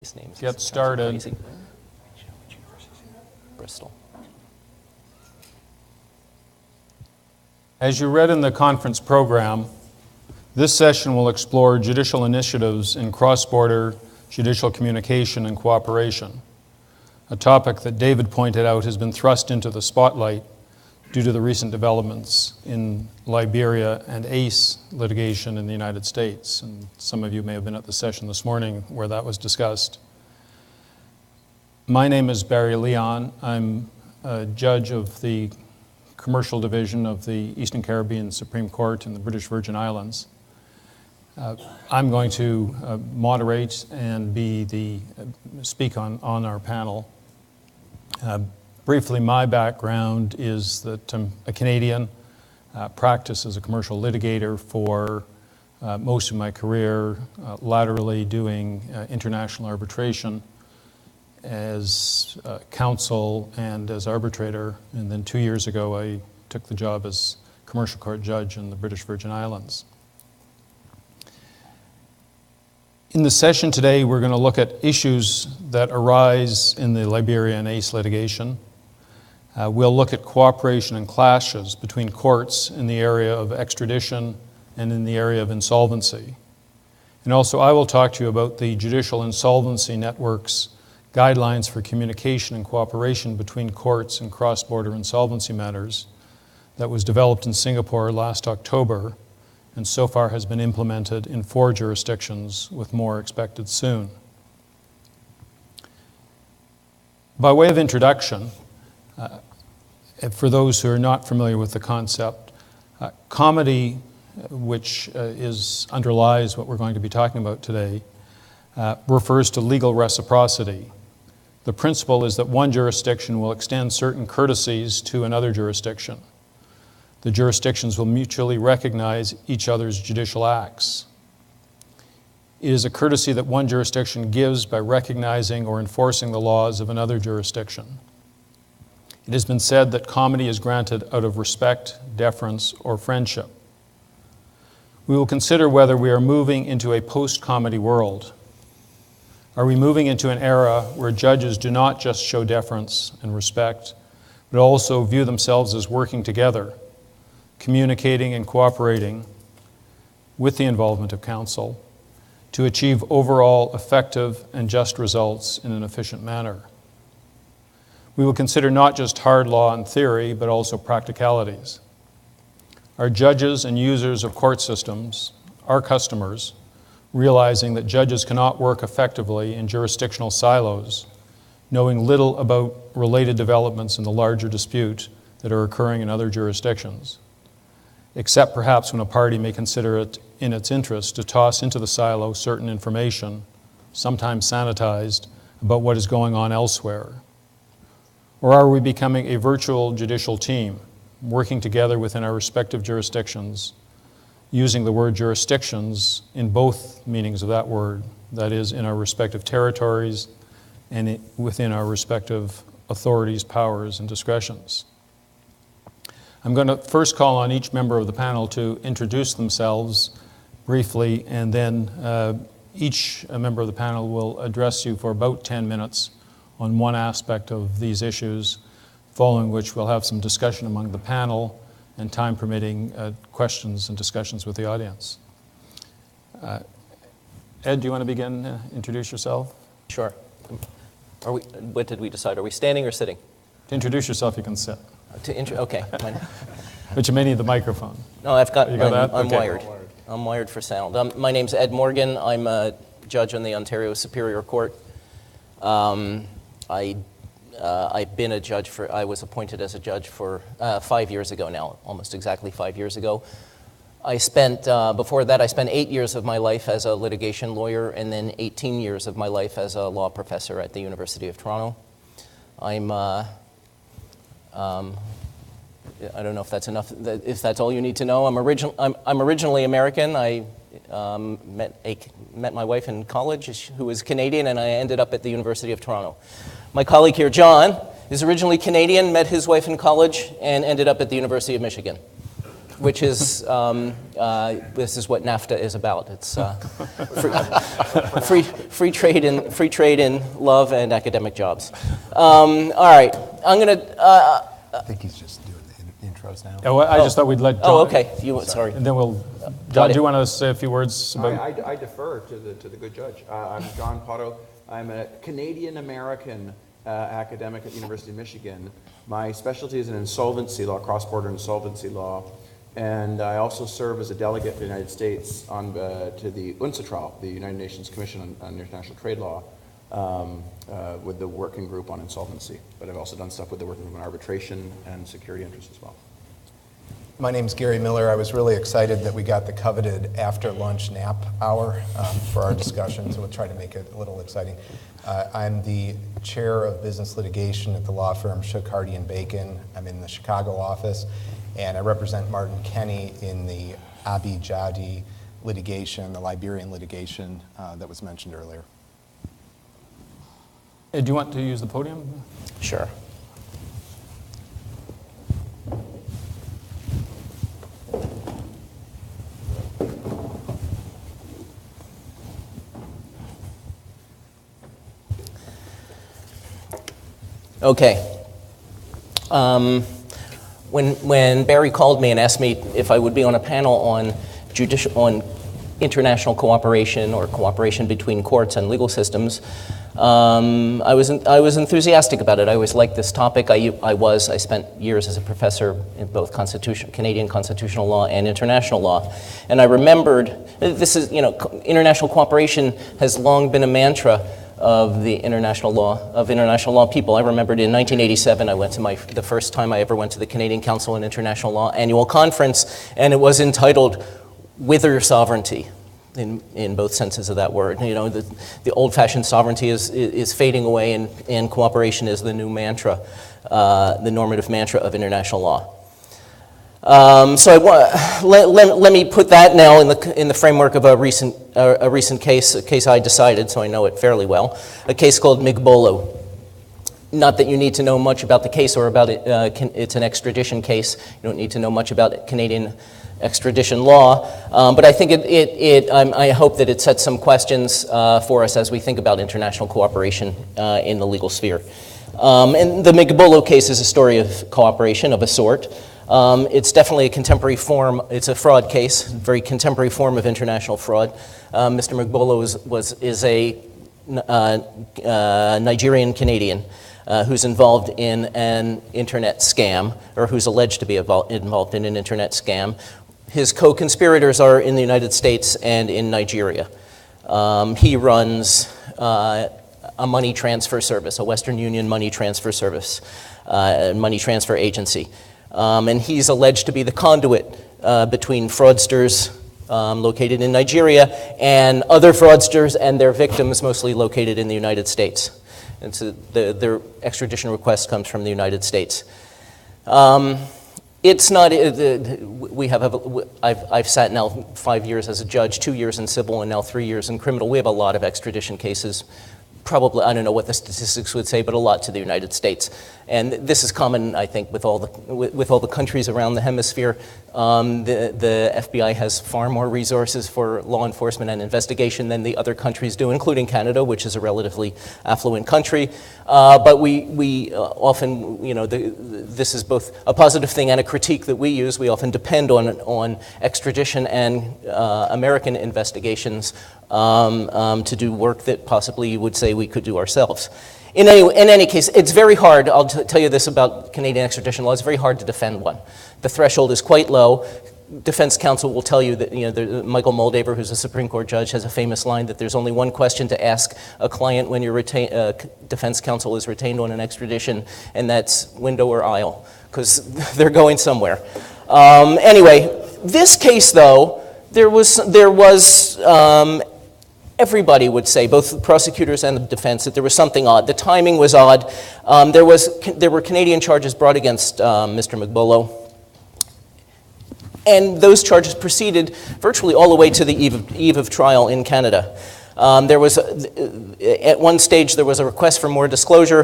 These names Get started. crazy. Bristol. As you read in the conference program, this session will explore judicial initiatives in cross-border judicial communication and cooperation, a topic that David pointed out has been thrust into the spotlight due to the recent developments in Liberia and ACE litigation in the United States. And some of you may have been at the session this morning where that was discussed. My name is Barry Leon. I'm a judge of the Commercial Division of the Eastern Caribbean Supreme Court in the British Virgin Islands. I'm going to moderate and speak on our panel. Briefly, my background is that I'm a Canadian, practiced as a commercial litigator for most of my career, laterally doing international arbitration as counsel and as arbitrator. And then 2 years ago, I took the job as commercial court judge in the British Virgin Islands. In the session today, we're going to look at issues that arise in the Liberia and ACE litigation. We'll look at cooperation and clashes between courts in the area of extradition and in the area of insolvency. And also, I will talk to you about the Judicial Insolvency Network's guidelines for communication and cooperation between courts and cross-border insolvency matters that was developed in Singapore last October and so far has been implemented in 4 jurisdictions, with more expected soon. By way of introduction, for those who are not familiar with the concept, comedy, which underlies what we're going to be talking about today, refers to legal reciprocity. The principle is that one jurisdiction will extend certain courtesies to another jurisdiction. The jurisdictions will mutually recognize each other's judicial acts. It is a courtesy that one jurisdiction gives by recognizing or enforcing the laws of another jurisdiction. It has been said that comedy is granted out of respect, deference, or friendship. We will consider whether we are moving into a post-comedy world. Are we moving into an era where judges do not just show deference and respect, but also view themselves as working together, communicating and cooperating with the involvement of counsel to achieve overall effective and just results in an efficient manner? We will consider not just hard law and theory, but also practicalities. Are judges and users of court systems, our customers, realizing that judges cannot work effectively in jurisdictional silos, knowing little about related developments in the larger dispute that are occurring in other jurisdictions, except perhaps when a party may consider it in its interest to toss into the silo certain information, sometimes sanitized, about what is going on elsewhere? Or are we becoming a virtual judicial team, working together within our respective jurisdictions, using the word jurisdictions in both meanings of that word, that is, in our respective territories and within our respective authorities, powers, and discretions? I'm going to first call on each member of the panel to introduce themselves briefly, and then each member of the panel will address you for about 10 minutes on one aspect of these issues, following which we'll have some discussion among the panel and, time permitting, questions and discussions with the audience. Ed, do you want to begin? Introduce yourself. Sure. What did we decide? Are we standing or sitting? To introduce yourself, you can sit. Okay. But you may need the microphone. No, I've got. I'm okay. wired. I'm wired for sound. My name's Ed Morgan. I'm a judge on the Ontario Superior Court. I've been a judge I was appointed as a judge for 5 years ago now, almost exactly 5 years ago. Before that, I spent 8 years of my life as a litigation lawyer and then 18 years of my life as a law professor at the University of Toronto. I don't know if that's enough, if that's all you need to know. I'm originally American. I met my wife in college, who was Canadian, and I ended up at the University of Toronto. My colleague here, John, is originally Canadian, met his wife in college, and ended up at the University of Michigan. which is this is what NAFTA is about. It's free trade in love and academic jobs. All right, I'm gonna. I think he's just doing the intros now. Oh, I just thought we'd let John. Oh, okay. Sorry. And then John, it. do you want to say a few words about? I defer to the good judge. I'm John Pottow. I'm a Canadian-American academic at the University of Michigan. My specialty is in insolvency law, cross-border insolvency law, and I also serve as a delegate for the United States to the UNCITRAL, the United Nations Commission on International Trade Law, with the working group on insolvency. But I've also done stuff with the working group on arbitration and security interests as well. My name's Gary Miller. I was really excited that we got the coveted after-lunch nap hour for our discussion, so we'll try to make it a little exciting. I'm the chair of business litigation at the law firm Shook, Hardy & Bacon. I'm in the Chicago office, and I represent Martin Kenny in the Abi Jadi litigation, the Liberian litigation that was mentioned earlier. Do you want to use the podium? Sure. Okay. When Barry called me and asked me if I would be on a panel on international cooperation or cooperation between courts and legal systems, I was enthusiastic about it. I always liked this topic. I spent years as a professor in both Canadian constitutional law and international law, and I remembered this is international cooperation has long been a mantra of the international law people. I remembered in 1987 I went to the first time I ever went to the Canadian Council on International Law annual conference, and it was entitled "Wither Sovereignty," in both senses of that word. The old-fashioned sovereignty is fading away, and cooperation is the new mantra, the normative mantra of international law. Let me put that now in the framework of a recent case, a case I decided, so I know it fairly well, a case called Migbolo. Not that you need to know much about the case or about it. It's an extradition case. You don't need to know much about Canadian extradition law, but I think I hope that it sets some questions for us as we think about international cooperation in the legal sphere. And the Migbolo case is a story of cooperation of a sort. It's definitely a contemporary form. It's a fraud case, very contemporary form of international fraud. Mr. Migbolo is a Nigerian Canadian who's involved in an internet scam, or who's alleged to be involved in an internet scam. His co-conspirators are in the United States and in Nigeria. He runs a money transfer service, a Western Union money transfer service, money transfer agency. And he's alleged to be the conduit between fraudsters located in Nigeria and other fraudsters and their victims, mostly located in the United States. And so their extradition request comes from the United States. It's not. I've sat now 5 years as a judge, 2 years in civil, and now 3 years in criminal. We have a lot of extradition cases. Probably, I don't know what the statistics would say, but a lot to the United States. And this is common, I think, with all the countries around the hemisphere. The FBI has far more resources for law enforcement and investigation than the other countries do, including Canada, which is a relatively affluent country. But we often, this is both a positive thing and a critique that we use. We often depend on extradition and American investigations to do work that possibly you would say we could do ourselves. In any case, it's very hard. I'll tell you this about Canadian extradition law. It's very hard to defend one. The threshold is quite low. Defense counsel will tell you that Michael Moldaver, who's a Supreme Court judge, has a famous line that there's only one question to ask a client when your defense counsel is retained on an extradition, and that's window or aisle, because they're going somewhere. Anyway, this case, though, there was everybody would say, both the prosecutors and the defense, that there was something odd. The timing was odd. There were Canadian charges brought against Mr. Migbolo, and those charges proceeded virtually all the way to the eve of trial in Canada. At one stage, there was a request for more disclosure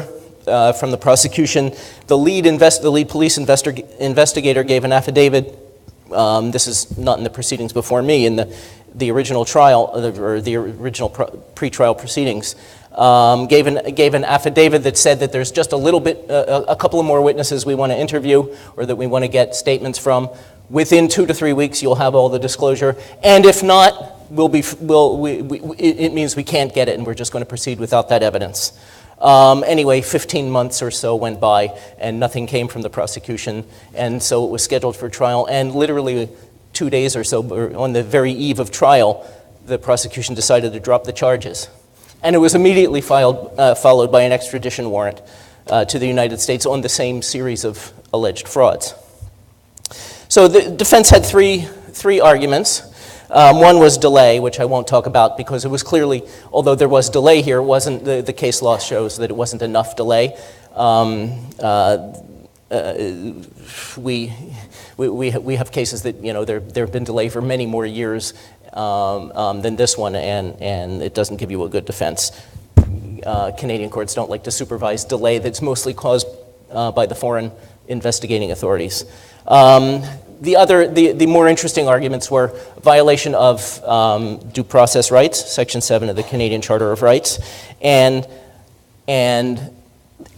from the prosecution. The lead police investigator gave an affidavit this is not in the proceedings before me, in the original trial, or the original pre-trial proceedings, gave an affidavit that said that there's just a couple of more witnesses we want to interview, or that we want to get statements from. Within 2 to 3 weeks, you'll have all the disclosure, and if not, it means we can't get it, and we're just going to proceed without that evidence. Anyway, 15 months or so went by, and nothing came from the prosecution, and so it was scheduled for trial, and literally 2 days or so, on the very eve of trial, the prosecution decided to drop the charges. And it was immediately followed by an extradition warrant to the United States on the same series of alleged frauds. So the defense had three arguments. One was delay, which I won't talk about because it was clearly, although there was delay here, it wasn't, the case law shows that it wasn't enough delay. We have cases that, there have been delay for many more years than this one, and it doesn't give you a good defense. Canadian courts don't like to supervise delay that's mostly caused by the foreign investigating authorities. The more interesting arguments were violation of due process rights, Section 7 of the Canadian Charter of Rights, and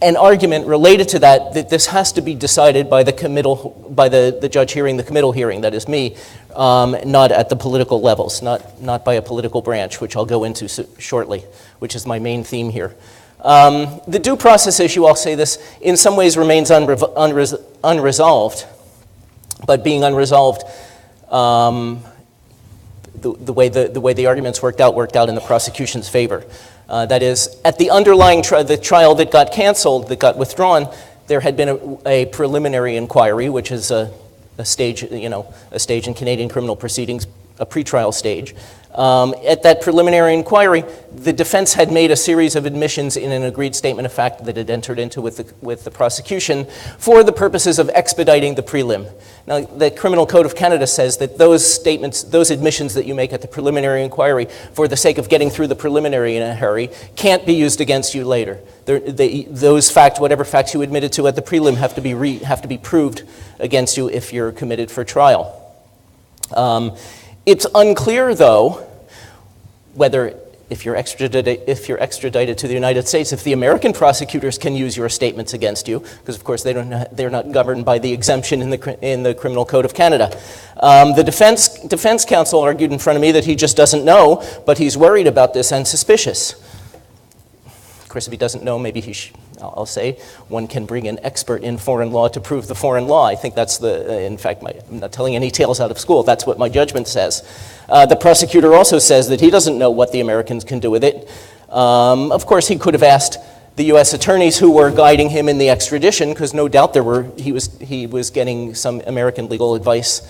an argument related to that this has to be decided by the committal, by the judge hearing the committal hearing, that is me, not at the political levels, not by a political branch, which I'll go into shortly, which is my main theme here. The due process issue, I'll say this, in some ways remains unresolved. But being unresolved, the way the arguments worked out in the prosecution's favor. That is, at the underlying the trial that got canceled, that got withdrawn, there had been a preliminary inquiry, which is a stage, a stage in Canadian criminal proceedings, a pretrial stage. At that preliminary inquiry, the defense had made a series of admissions in an agreed statement of fact that it entered into with the prosecution for the purposes of expediting the prelim. Now, the Criminal Code of Canada says that those statements, those admissions that you make at the preliminary inquiry for the sake of getting through the preliminary in a hurry, can't be used against you later. Those facts, whatever facts you admitted to at the prelim, have to be proved against you if you're committed for trial. It's unclear, though, whether if you're extradited to the United States, if the American prosecutors can use your statements against you, because of course they're not governed by the exemption in the Criminal Code of Canada. The defense counsel argued in front of me that he just doesn't know, but he's worried about this and suspicious. Of course, if he doesn't know, maybe I'll say one can bring an expert in foreign law to prove the foreign law. I think that's in fact, I'm not telling any tales out of school. That's what my judgment says. The prosecutor also says that he doesn't know what the Americans can do with it. Of course, he could have asked the U.S. attorneys who were guiding him in the extradition, because no doubt he was getting some American legal advice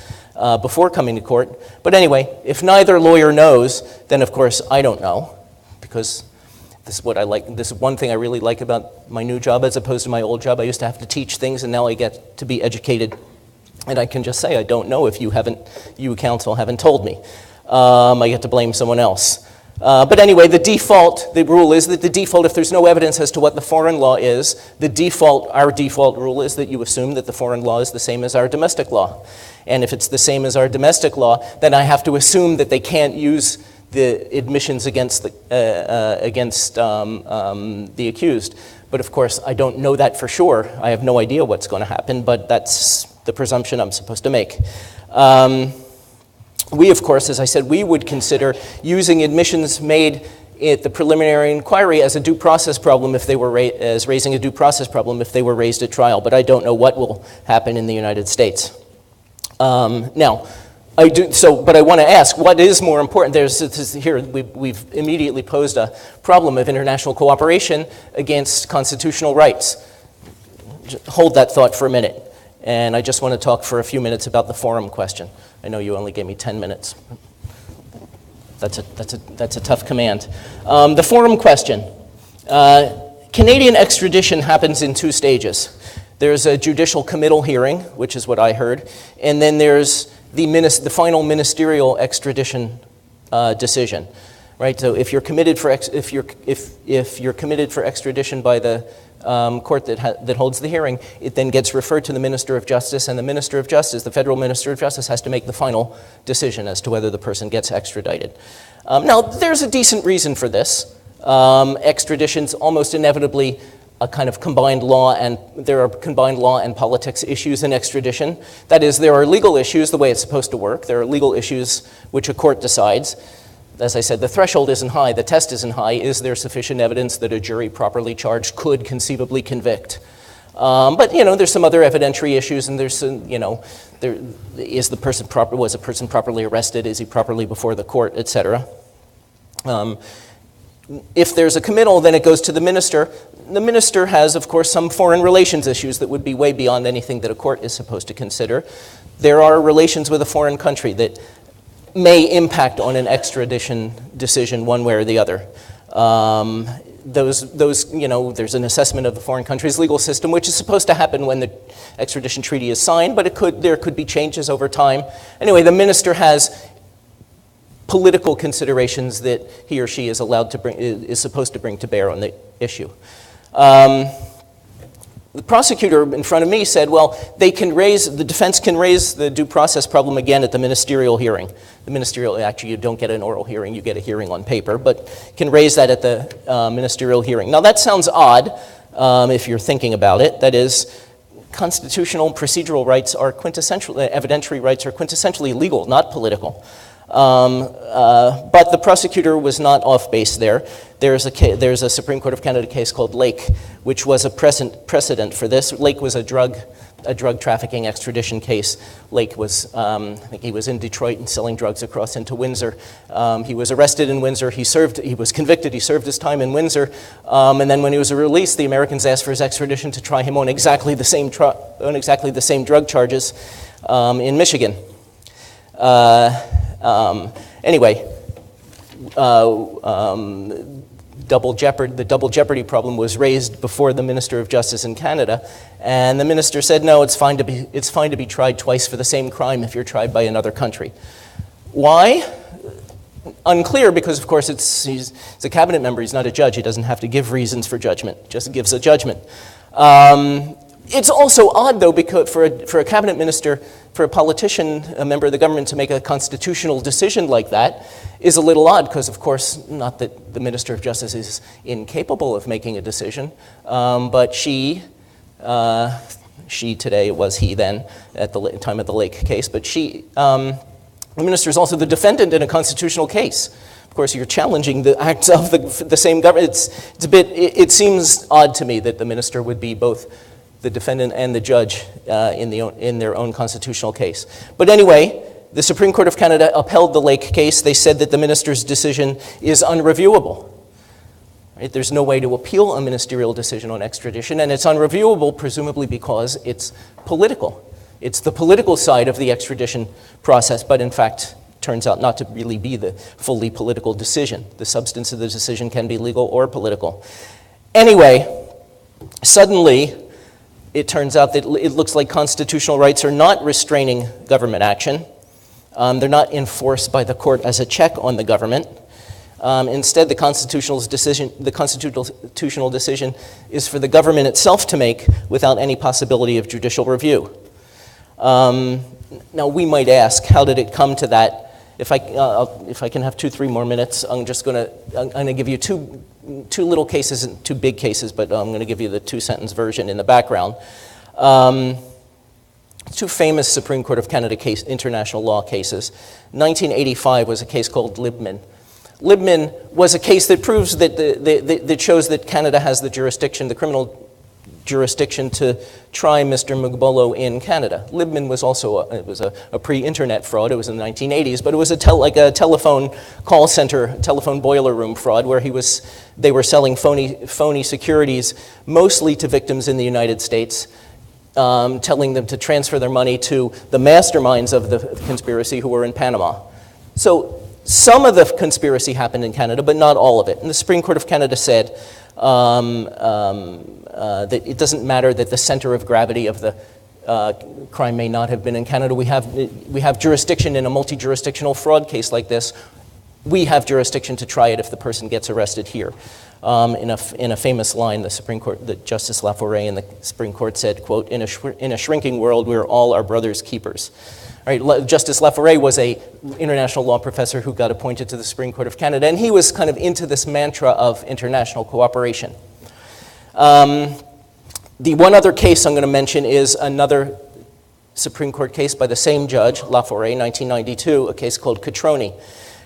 before coming to court. But anyway, if neither lawyer knows, then of course I don't know, because this is what I like. This is one thing I really like about my new job as opposed to my old job. I used to have to teach things, and now I get to be educated. And I can just say I don't know if you counsel haven't told me. I get to blame someone else. But anyway, the rule is that the default, if there's no evidence as to what the foreign law is, our default rule is that you assume that the foreign law is the same as our domestic law. And if it's the same as our domestic law, then I have to assume that they can't use the admissions against the accused. But of course, I don't know that for sure. I have no idea what's going to happen, but that's the presumption I'm supposed to make. We, of course, as I said, we would consider using admissions made at the preliminary inquiry as a due process problem if they were raising a due process problem if they were raised at trial. But I don't know what will happen in the United States. Now, but I want to ask, what is more important? We've immediately posed a problem of international cooperation against constitutional rights. Hold that thought for a minute. And I just want to talk for a few minutes about the forum question. I know you only gave me 10 minutes. That's a tough command. The forum question. Canadian extradition happens in 2 stages. There's a judicial committal hearing, which is what I heard, and then there's the final ministerial extradition decision. right? So if you're committed for if you're committed for extradition by the court that holds the hearing, it then gets referred to the Minister of Justice, and the Minister of Justice, the federal Minister of Justice, has to make the final decision as to whether the person gets extradited. Now, there's a decent reason for this. Extradition's almost inevitably a kind of combined law, and there are combined law and politics issues in extradition. That is, there are legal issues the way it's supposed to work. There are legal issues which a court decides. As I said, the threshold isn't high, the test isn't high. Is there sufficient evidence that a jury properly charged could conceivably convict? But there's some other evidentiary issues, and there's some, was a person properly arrested? Is he properly before the court, etc. If there's a committal, then it goes to the minister. The minister has, of course, some foreign relations issues that would be way beyond anything that a court is supposed to consider. There are relations with a foreign country that may impact on an extradition decision one way or the other. There's an assessment of the foreign country's legal system, which is supposed to happen when the extradition treaty is signed, but there could be changes over time. Anyway, the minister has political considerations that he or she is supposed to bring to bear on the issue. The prosecutor in front of me said, well, the defense can raise the due process problem again at the ministerial hearing. Actually, you don't get an oral hearing, you get a hearing on paper, but can raise that at the ministerial hearing. Now, that sounds odd if you're thinking about it. That is, constitutional procedural rights are evidentiary rights are quintessentially legal, not political. But the prosecutor was not off base there. There's a Supreme Court of Canada case called Lake, which was a precedent for this. Lake was a drug trafficking extradition case. Lake was, I think he was in Detroit and selling drugs across into Windsor. He was arrested in Windsor. He was convicted. He served his time in Windsor. And then when he was released, the Americans asked for his extradition to try him on exactly the same drug charges in Michigan. The double jeopardy problem was raised before the Minister of Justice in Canada, and the minister said, no, it's fine to be tried twice for the same crime if you're tried by another country. Why? Unclear, because of course he's a cabinet member, he's not a judge, he doesn't have to give reasons for judgment, just gives a judgment. It's also odd, though, because for a cabinet minister, for a politician, a member of the government, to make a constitutional decision like that is a little odd, because, of course, not that the Minister of Justice is incapable of making a decision, but she today, it was he then, at the time of the Lake case, but the minister is also the defendant in a constitutional case. Of course, you're challenging the acts of the same government. It seems odd to me that the minister would be both the defendant and the judge in their own constitutional case. But anyway, the Supreme Court of Canada upheld the Lake case. They said that the minister's decision is unreviewable. Right? There's no way to appeal a ministerial decision on extradition, and it's unreviewable presumably because it's political. It's the political side of the extradition process, but in fact turns out not to really be the fully political decision. The substance of the decision can be legal or political. Anyway, suddenly, it turns out that it looks like constitutional rights are not restraining government action. They're not enforced by the court as a check on the government. Instead, the constitutional decision is for the government itself to make without any possibility of judicial review. Now, we might ask, how did it come to that? If I can have 2-3 more minutes, I'm going to give you two little cases, two big cases, but I'm going to give you the 2-sentence version in the background. Two famous Supreme Court of Canada international law cases. 1985 was a case called Lehman. Lehman was a case that proves that shows that Canada has the jurisdiction, the criminal jurisdiction, to try Mr. Mugbolo in Canada. Lehman was also a pre-internet fraud. It was in the 1980s, but it was like a telephone call center, telephone boiler room fraud, where they were selling phony securities, mostly to victims in the United States, telling them to transfer their money to the masterminds of the conspiracy who were in Panama. So some of the conspiracy happened in Canada, but not all of it. And the Supreme Court of Canada said that it doesn't matter that the center of gravity of the crime may not have been in Canada. We have jurisdiction in a multi-jurisdictional fraud case like this we have jurisdiction to try it if the person gets arrested here. In a famous line, the Supreme Court, Justice Laforêt in the Supreme Court said, quote, in a shrinking world, we're all our brother's keepers. All right, Justice Laforêt was a international law professor who got appointed to the Supreme Court of Canada, and he was kind of into this mantra of international cooperation. The one other case I'm going to mention is another Supreme Court case by the same judge, Laforêt, 1992, a case called Catroni.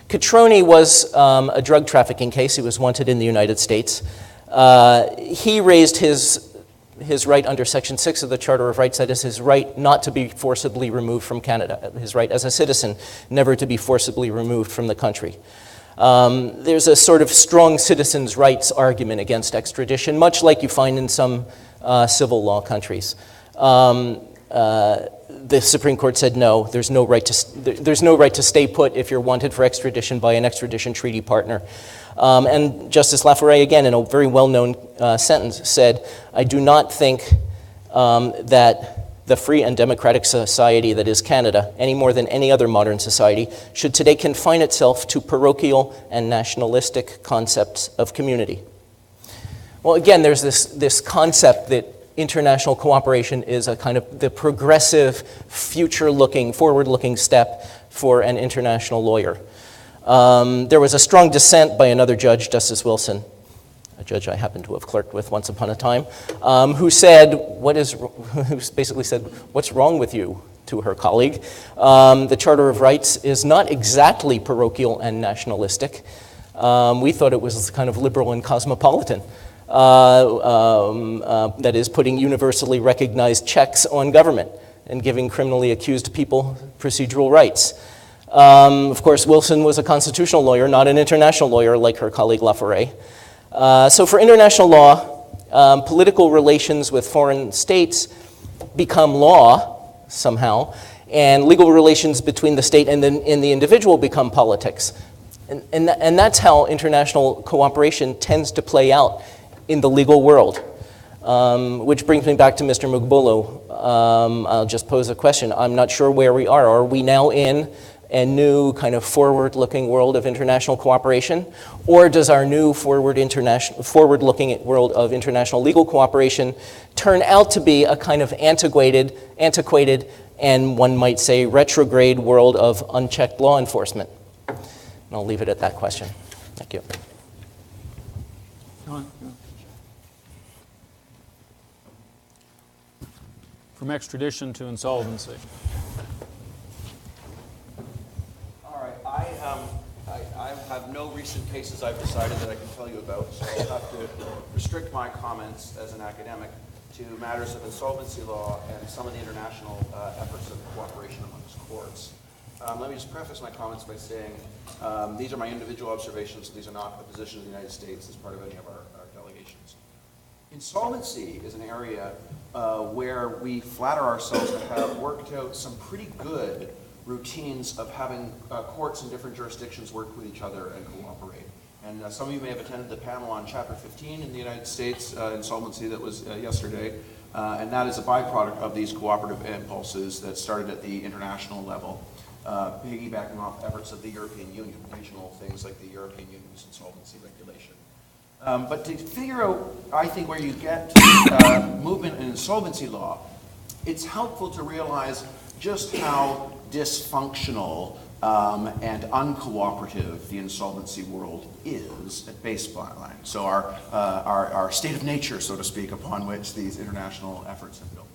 Catroni was a drug trafficking case. He was wanted in the United States. He raised his right under Section 6 of the Charter of Rights, that is his right not to be forcibly removed from Canada, his right as a citizen never to be forcibly removed from the country. There's a sort of strong citizens' rights argument against extradition, much like you find in some civil law countries. The Supreme Court said no, there's no right to stay put if you're wanted for extradition by an extradition treaty partner. And Justice Laforêt, again, in a very well-known sentence, said, I do not think that the free and democratic society that is Canada, any more than any other modern society, should today confine itself to parochial and nationalistic concepts of community. Well, again, there's this concept that international cooperation is a kind of the progressive, future-looking, forward-looking step for an international lawyer. There was a strong dissent by another judge, Justice Wilson, a judge I happened to have clerked with once upon a time, who basically said, what's wrong with you, to her colleague. The Charter of Rights is not exactly parochial and nationalistic. We thought it was kind of liberal and cosmopolitan. That is, putting universally recognized checks on government and giving criminally accused people procedural rights. Of course, Wilson was a constitutional lawyer, not an international lawyer like her colleague Laforêt. So for international law, political relations with foreign states become law somehow, and legal relations between the state and the individual become politics. And that's how international cooperation tends to play out in the legal world. Which brings me back to Mr. Mugbolo. I'll just pose a question. I'm not sure where we are. Are we now in a new kind of forward-looking world of international cooperation? Or does our new forward-looking world of international legal cooperation turn out to be a kind of antiquated, and one might say retrograde world of unchecked law enforcement? And I'll leave it at that question. Thank you. From extradition to insolvency. All right, I have no recent cases I've decided that I can tell you about, so I'll have to restrict my comments as an academic to matters of insolvency law and some of the international efforts of cooperation amongst courts. Let me just preface my comments by saying these are my individual observations. These are not the position of the United States as part of any of our delegations. Insolvency is an area where we flatter ourselves to have worked out some pretty good routines of having courts in different jurisdictions work with each other and cooperate. And some of you may have attended the panel on Chapter 15 in the United States, insolvency, that was yesterday. And that is a byproduct of these cooperative impulses that started at the international level, piggybacking off efforts of the European Union, regional things like the European Union's insolvency regulation. But to figure out, I think, where you get movement in insolvency law, it's helpful to realize just how dysfunctional and uncooperative the insolvency world is at baseline. So our state of nature, so to speak, upon which these international efforts have built.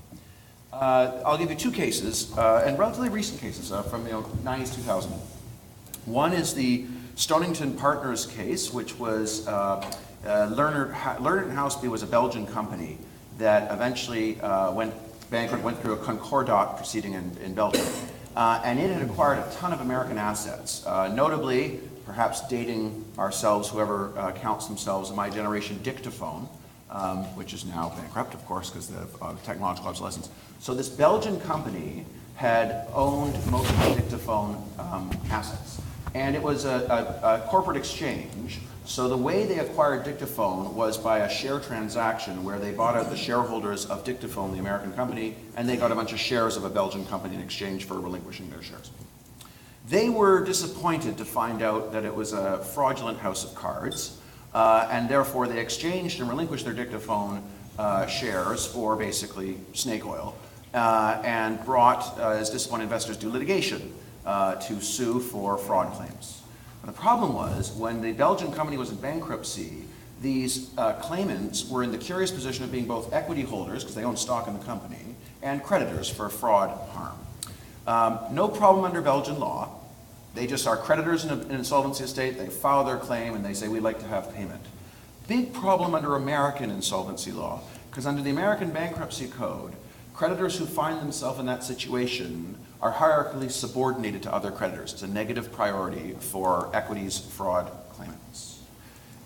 I'll give you two cases, and relatively recent cases from the 90s, 2000. One is the Stonington Partners case, which was Lerner and Houseby was a Belgian company that eventually went bankrupt, went through a concordat proceeding in Belgium. And it had acquired a ton of American assets, notably, perhaps dating ourselves, whoever counts themselves in my generation, Dictaphone, which is now bankrupt, of course, because of technological obsolescence. So this Belgian company had owned most of the Dictaphone assets. And it was a corporate exchange. So the way they acquired Dictaphone was by a share transaction where they bought out the shareholders of Dictaphone, the American company, and they got a bunch of shares of a Belgian company in exchange for relinquishing their shares. They were disappointed to find out that it was a fraudulent house of cards, and therefore they exchanged and relinquished their dictaphone shares for basically snake oil, and brought, as disappointed investors do, litigation to sue for fraud claims. And the problem was, when the Belgian company was in bankruptcy, these claimants were in the curious position of being both equity holders, because they own stock in the company, and creditors for fraud harm. No problem under Belgian law. They just are creditors in an insolvency estate, they file their claim, and they say, we'd like to have payment. Big problem under American insolvency law, because under the American Bankruptcy Code, creditors who find themselves in that situation are hierarchically subordinated to other creditors. It's a negative priority for equities fraud claimants.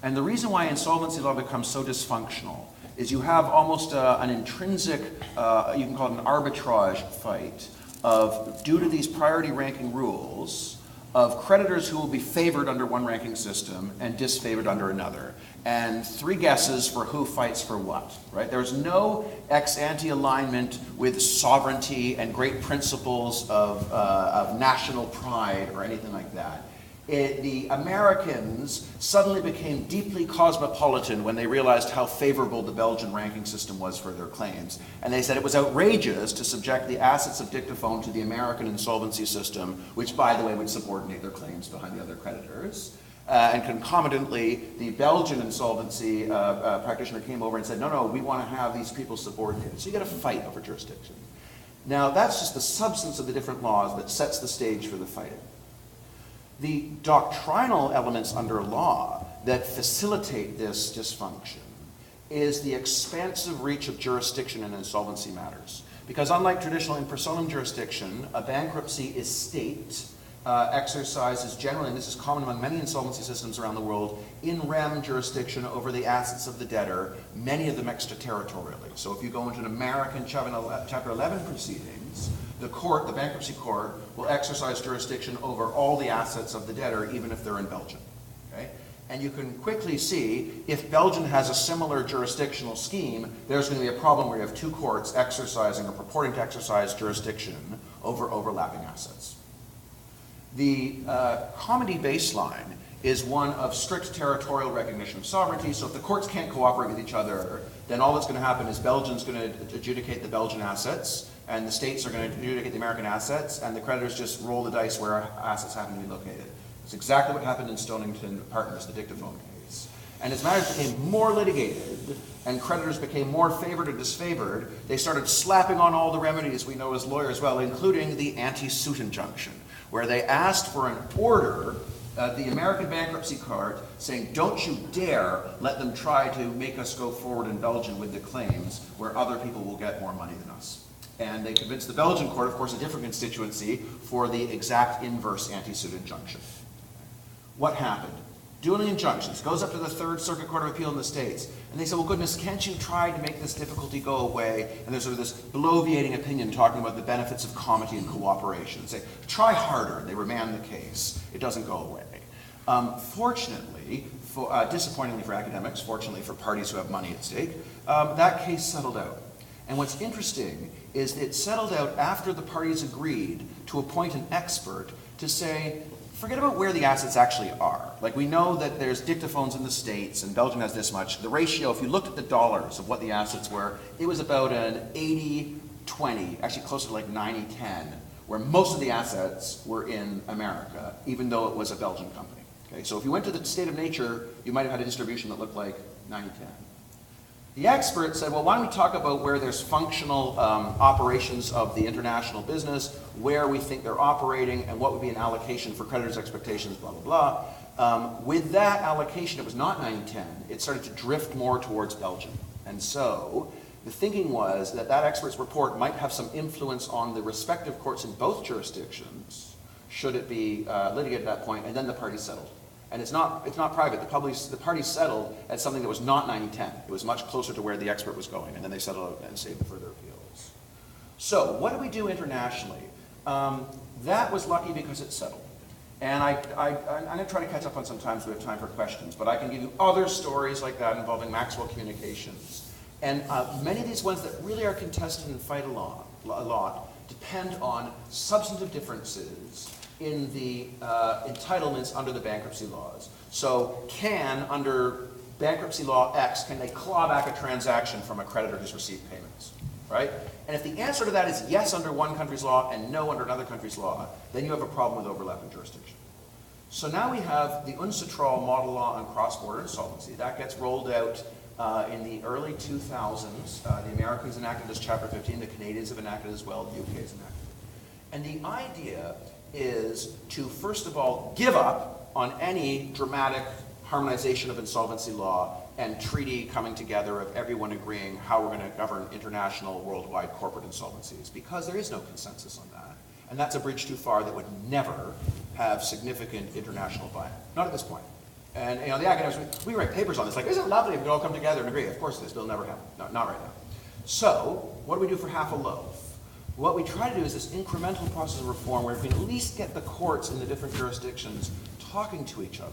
And the reason why insolvency law becomes so dysfunctional is you have almost an intrinsic, you can call it an arbitrage fight, of, due to these priority ranking rules, of creditors who will be favored under one ranking system and disfavored under another. And three guesses for who fights for what, right? There's no ex-ante alignment with sovereignty and great principles of national pride or anything like that. The Americans suddenly became deeply cosmopolitan when they realized how favorable the Belgian ranking system was for their claims. And they said it was outrageous to subject the assets of dictaphone to the American insolvency system, which, by the way, would subordinate their claims behind the other creditors. And concomitantly, the Belgian insolvency practitioner came over and said, no, we want to have these people subordinated. So you get a fight over jurisdiction. Now, that's just the substance of the different laws that sets the stage for the fighting. The doctrinal elements under law that facilitate this dysfunction is the expansive reach of jurisdiction in insolvency matters. Because unlike traditional in personam jurisdiction, a bankruptcy estate exercises generally, and this is common among many insolvency systems around the world, in rem jurisdiction over the assets of the debtor, many of them extraterritorially. So if you go into an American Chapter 11 proceedings, the court, the bankruptcy court, will exercise jurisdiction over all the assets of the debtor, even if they're in Belgium. Okay? And you can quickly see, if Belgium has a similar jurisdictional scheme, there's going to be a problem where you have two courts exercising or purporting to exercise jurisdiction over overlapping assets. The comedy baseline is one of strict territorial recognition of sovereignty. So if the courts can't cooperate with each other, then all that's going to happen is Belgium's going to adjudicate the Belgian assets, and the states are going to adjudicate the American assets, and the creditors just roll the dice where assets happen to be located. It's exactly what happened in Stonington Partners, the dictaphone case. And as matters became more litigated, and creditors became more favored or disfavored, they started slapping on all the remedies we know as lawyers well, including the anti-suit injunction, where they asked for an order, the American Bankruptcy Court, saying, don't you dare let them try to make us go forward in Belgium with the claims where other people will get more money than us. And they convinced the Belgian court, of course, a different constituency, for the exact inverse anti-suit injunction. What happened? Dueling injunctions, goes up to the Third Circuit Court of Appeal in the States, and they said, well, goodness, can't you try to make this difficulty go away? And there's sort of this bloviating opinion talking about the benefits of comity and cooperation. Say, try harder, and they remand the case. It doesn't go away. Fortunately, disappointingly for academics, fortunately for parties who have money at stake, that case settled out. And what's interesting is it settled out after the parties agreed to appoint an expert to say, forget about where the assets actually are. Like, we know that there's dictaphones in the States, and Belgium has this much. The ratio, if you looked at the dollars of what the assets were, it was about an 80-20, actually closer to like 90-10, where most of the assets were in America, even though it was a Belgian company. Okay, so if you went to the state of nature, you might have had a distribution that looked like 90-10. The expert said, well, why don't we talk about where there's functional operations of the international business, where we think they're operating, and what would be an allocation for creditors' expectations, blah, blah, blah. With that allocation, it was not 90-10. It started to drift more towards Belgium. And so the thinking was that that expert's report might have some influence on the respective courts in both jurisdictions, should it be litigated at that point, and then the parties settled. And it's not private. The parties settled at something that was not 90-10. It was much closer to where the expert was going, and then they settled and saved further appeals. So what do we do internationally? That was lucky because it settled. And I'm going to try to catch up on some times we have time for questions, but I can give you other stories like that involving Maxwell communications. And many of these ones that really are contested and fight a lot depend on substantive differences in the entitlements under the bankruptcy laws. So under bankruptcy law X, can they claw back a transaction from a creditor who's received payments, right? And if the answer to that is yes under one country's law and no under another country's law, then you have a problem with overlapping jurisdiction. So now we have the UNCITRAL model law on cross-border insolvency. That gets rolled out in the early 2000s. The Americans enacted this Chapter 15, the Canadians have enacted it as well, the UK has enacted it. And the idea is to, first of all, give up on any dramatic harmonization of insolvency law and treaty coming together of everyone agreeing how we're going to govern international, worldwide corporate insolvencies, because there is no consensus on that. And that's a bridge too far that would never have significant international buy-in. Not at this point. And the academics, we write papers on this, like, isn't it lovely if we could all come together and agree? Of course it is, but it'll never happen. No, not right now. So, what do we do for half a loaf? What we try to do is this incremental process of reform where we can at least get the courts in the different jurisdictions talking to each other.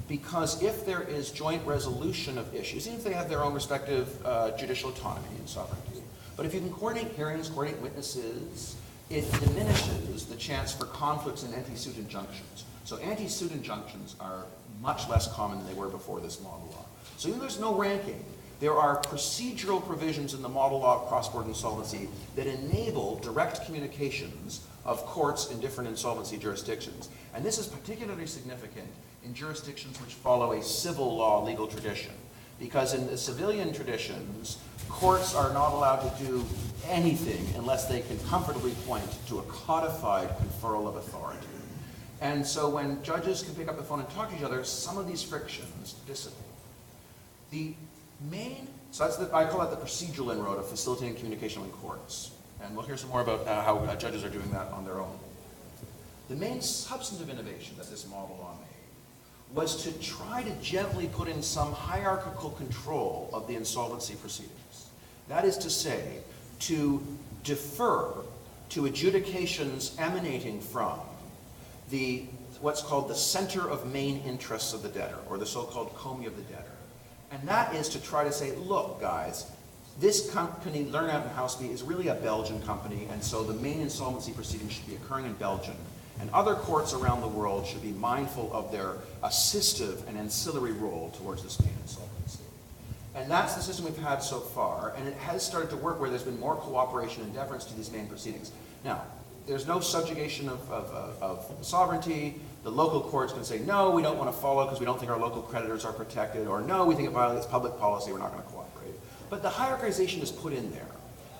Because if there is joint resolution of issues, even if they have their own respective judicial autonomy and sovereignty, but if you can coordinate hearings, coordinate witnesses, it diminishes the chance for conflicts and anti-suit injunctions. So anti-suit injunctions are much less common than they were before this model law. So even though there's no ranking, there are procedural provisions in the model law of cross-border insolvency that enable direct communications of courts in different insolvency jurisdictions. And this is particularly significant in jurisdictions which follow a civil law legal tradition. Because in the civilian traditions, courts are not allowed to do anything unless they can comfortably point to a codified conferral of authority. And so when judges can pick up the phone and talk to each other, some of these frictions dissipate. So I call that the procedural inroad of facilitating communication in courts. And we'll hear some more about how judges are doing that on their own. The main substantive innovation that this model law made was to try to gently put in some hierarchical control of the insolvency proceedings. That is to say, to defer to adjudications emanating from what's called the center of main interests of the debtor, or the so-called comity of the debtor. And that is to try to say, look, guys, this company, Lernout and Houseby, is really a Belgian company, and so the main insolvency proceedings should be occurring in Belgium. And other courts around the world should be mindful of their assistive and ancillary role towards this main insolvency. And that's the system we've had so far, and it has started to work where there's been more cooperation and deference to these main proceedings. Now, there's no subjugation of sovereignty. The local courts can say, no, we don't want to follow because we don't think our local creditors are protected, or no, we think it violates public policy, we're not going to cooperate. But the hierarchization is put in there,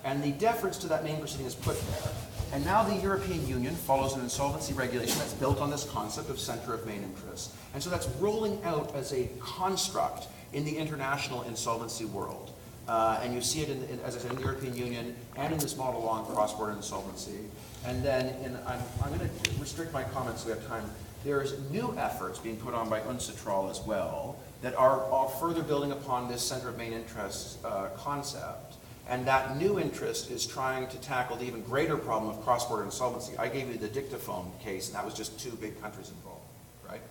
and the deference to that main proceeding is put there. And now the European Union follows an insolvency regulation that's built on this concept of center of main interest. And so that's rolling out as a construct in the international insolvency world. And you see it, as I said, in the European Union and in this model law on cross-border insolvency. And then I'm going to restrict my comments so we have time. There's new efforts being put on by UNCITRAL as well that are further building upon this center of main interest concept. And that new interest is trying to tackle the even greater problem of cross-border insolvency. I gave you the dictaphone case, and that was just 2 big countries involved, right?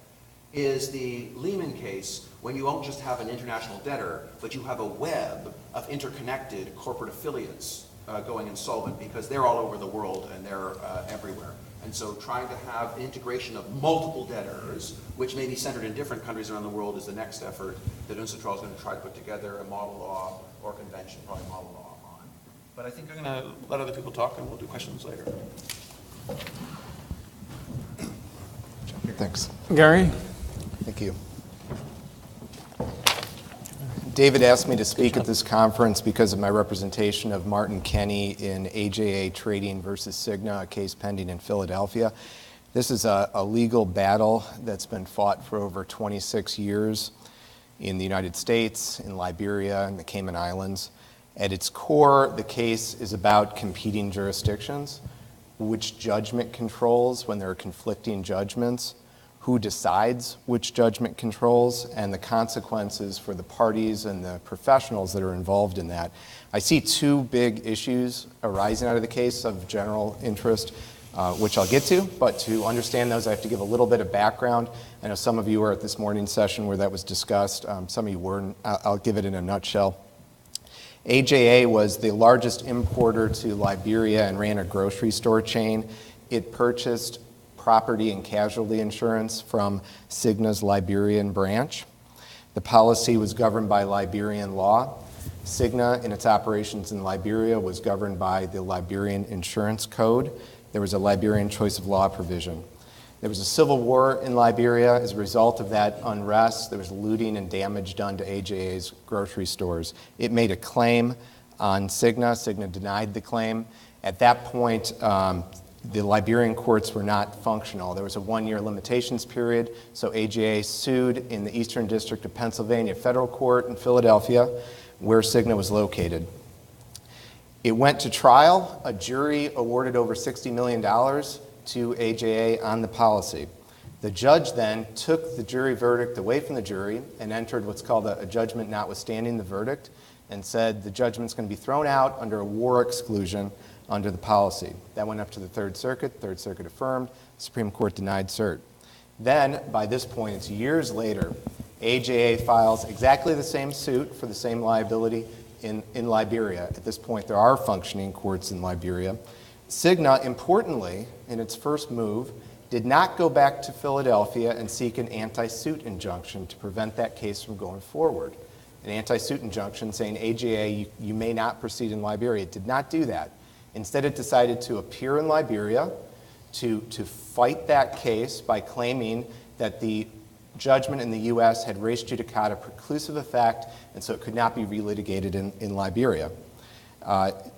Is the Lehman case when you won't just have an international debtor, but you have a web of interconnected corporate affiliates going insolvent because they're all over the world and they're everywhere. And so trying to have integration of multiple debtors, which may be centered in different countries around the world, is the next effort that UNCITRAL is going to try to put together a model law or convention, probably model law on. But I think I'm going to let other people talk and we'll do questions later. Thanks. Gary? Thank you. David asked me to speak at this conference because of my representation of Martin Kenny in AJA Trading versus Cigna, a case pending in Philadelphia. This is a legal battle that's been fought for over 26 years in the United States, in Liberia, and the Cayman Islands. At its core, the case is about competing jurisdictions, which judgment controls when there are conflicting judgments, who decides which judgment controls, and the consequences for the parties and the professionals that are involved in that. I see 2 big issues arising out of the case of general interest, which I'll get to, but to understand those I have to give a little bit of background. I know some of you were at this morning's session where that was discussed. Some of you weren't. I'll give it in a nutshell. AJA was the largest importer to Liberia and ran a grocery store chain. It purchased property and casualty insurance from Cigna's Liberian branch. The policy was governed by Liberian law. Cigna, in its operations in Liberia, was governed by the Liberian Insurance Code. There was a Liberian choice of law provision. There was a civil war in Liberia. As a result of that unrest, there was looting and damage done to AJA's grocery stores. It made a claim on Cigna. Cigna denied the claim. At that point, the Liberian courts were not functional. There was a one-year limitations period, so AJA sued in the Eastern District of Pennsylvania Federal Court in Philadelphia, where Cigna was located. It went to trial. A jury awarded over $60 million to AJA on the policy. The judge then took the jury verdict away from the jury and entered what's called a judgment notwithstanding the verdict, and said the judgment's going to be thrown out under a war exclusion under the policy. That went up to the Third Circuit. Third Circuit affirmed. The Supreme Court denied cert. Then, by this point, it's years later, AJA files exactly the same suit for the same liability in Liberia. At this point, there are functioning courts in Liberia. Cigna, importantly, in its first move, did not go back to Philadelphia and seek an anti-suit injunction to prevent that case from going forward. An anti-suit injunction saying, AJA, you may not proceed in Liberia. It did not do that. Instead, it decided to appear in Liberia to fight that case by claiming that the judgment in the U.S. had res judicata preclusive effect, and so it could not be relitigated in Liberia.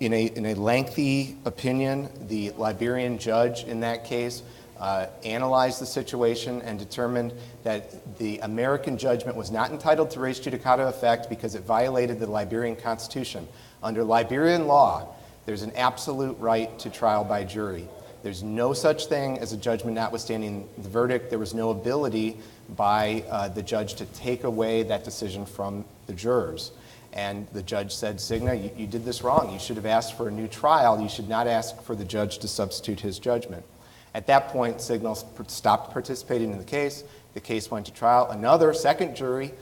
In a lengthy opinion, the Liberian judge in that case analyzed the situation and determined that the American judgment was not entitled to res judicata effect because it violated the Liberian Constitution. Under Liberian law, there's an absolute right to trial by jury. There's no such thing as a judgment notwithstanding the verdict. There was no ability by the judge to take away that decision from the jurors. And the judge said, Cigna, you did this wrong. You should have asked for a new trial. You should not ask for the judge to substitute his judgment. At that point, Cigna stopped participating in the case. The case went to trial. Another second jury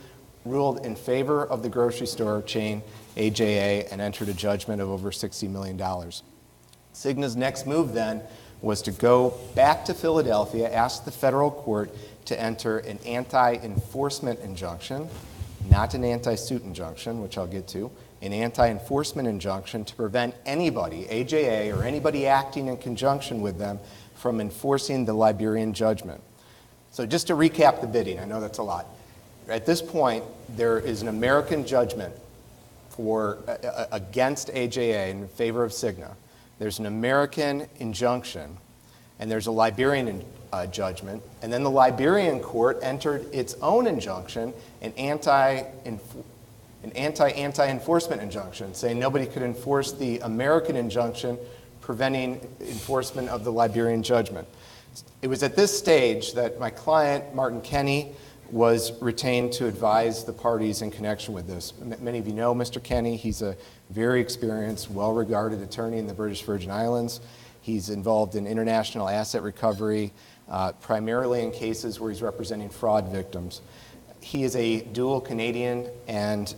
ruled in favor of the grocery store chain, AJA, and entered a judgment of over $60 million. Cigna's next move then was to go back to Philadelphia, ask the federal court to enter an anti-enforcement injunction, not an anti-suit injunction, which I'll get to, an anti-enforcement injunction to prevent anybody, AJA or anybody acting in conjunction with them, from enforcing the Liberian judgment. So just to recap the bidding, I know that's a lot. At this point, there is an American judgment against AJA in favor of Cigna. There's an American injunction, and there's a Liberian judgment, and then the Liberian court entered its own injunction, an anti-enforcement injunction, saying nobody could enforce the American injunction preventing enforcement of the Liberian judgment. It was at this stage that my client, Martin Kenny, was retained to advise the parties in connection with this. Many of you know Mr. Kenny. He's a very experienced, well-regarded attorney in the British Virgin Islands. He's involved in international asset recovery, primarily in cases where he's representing fraud victims. He is a dual Canadian and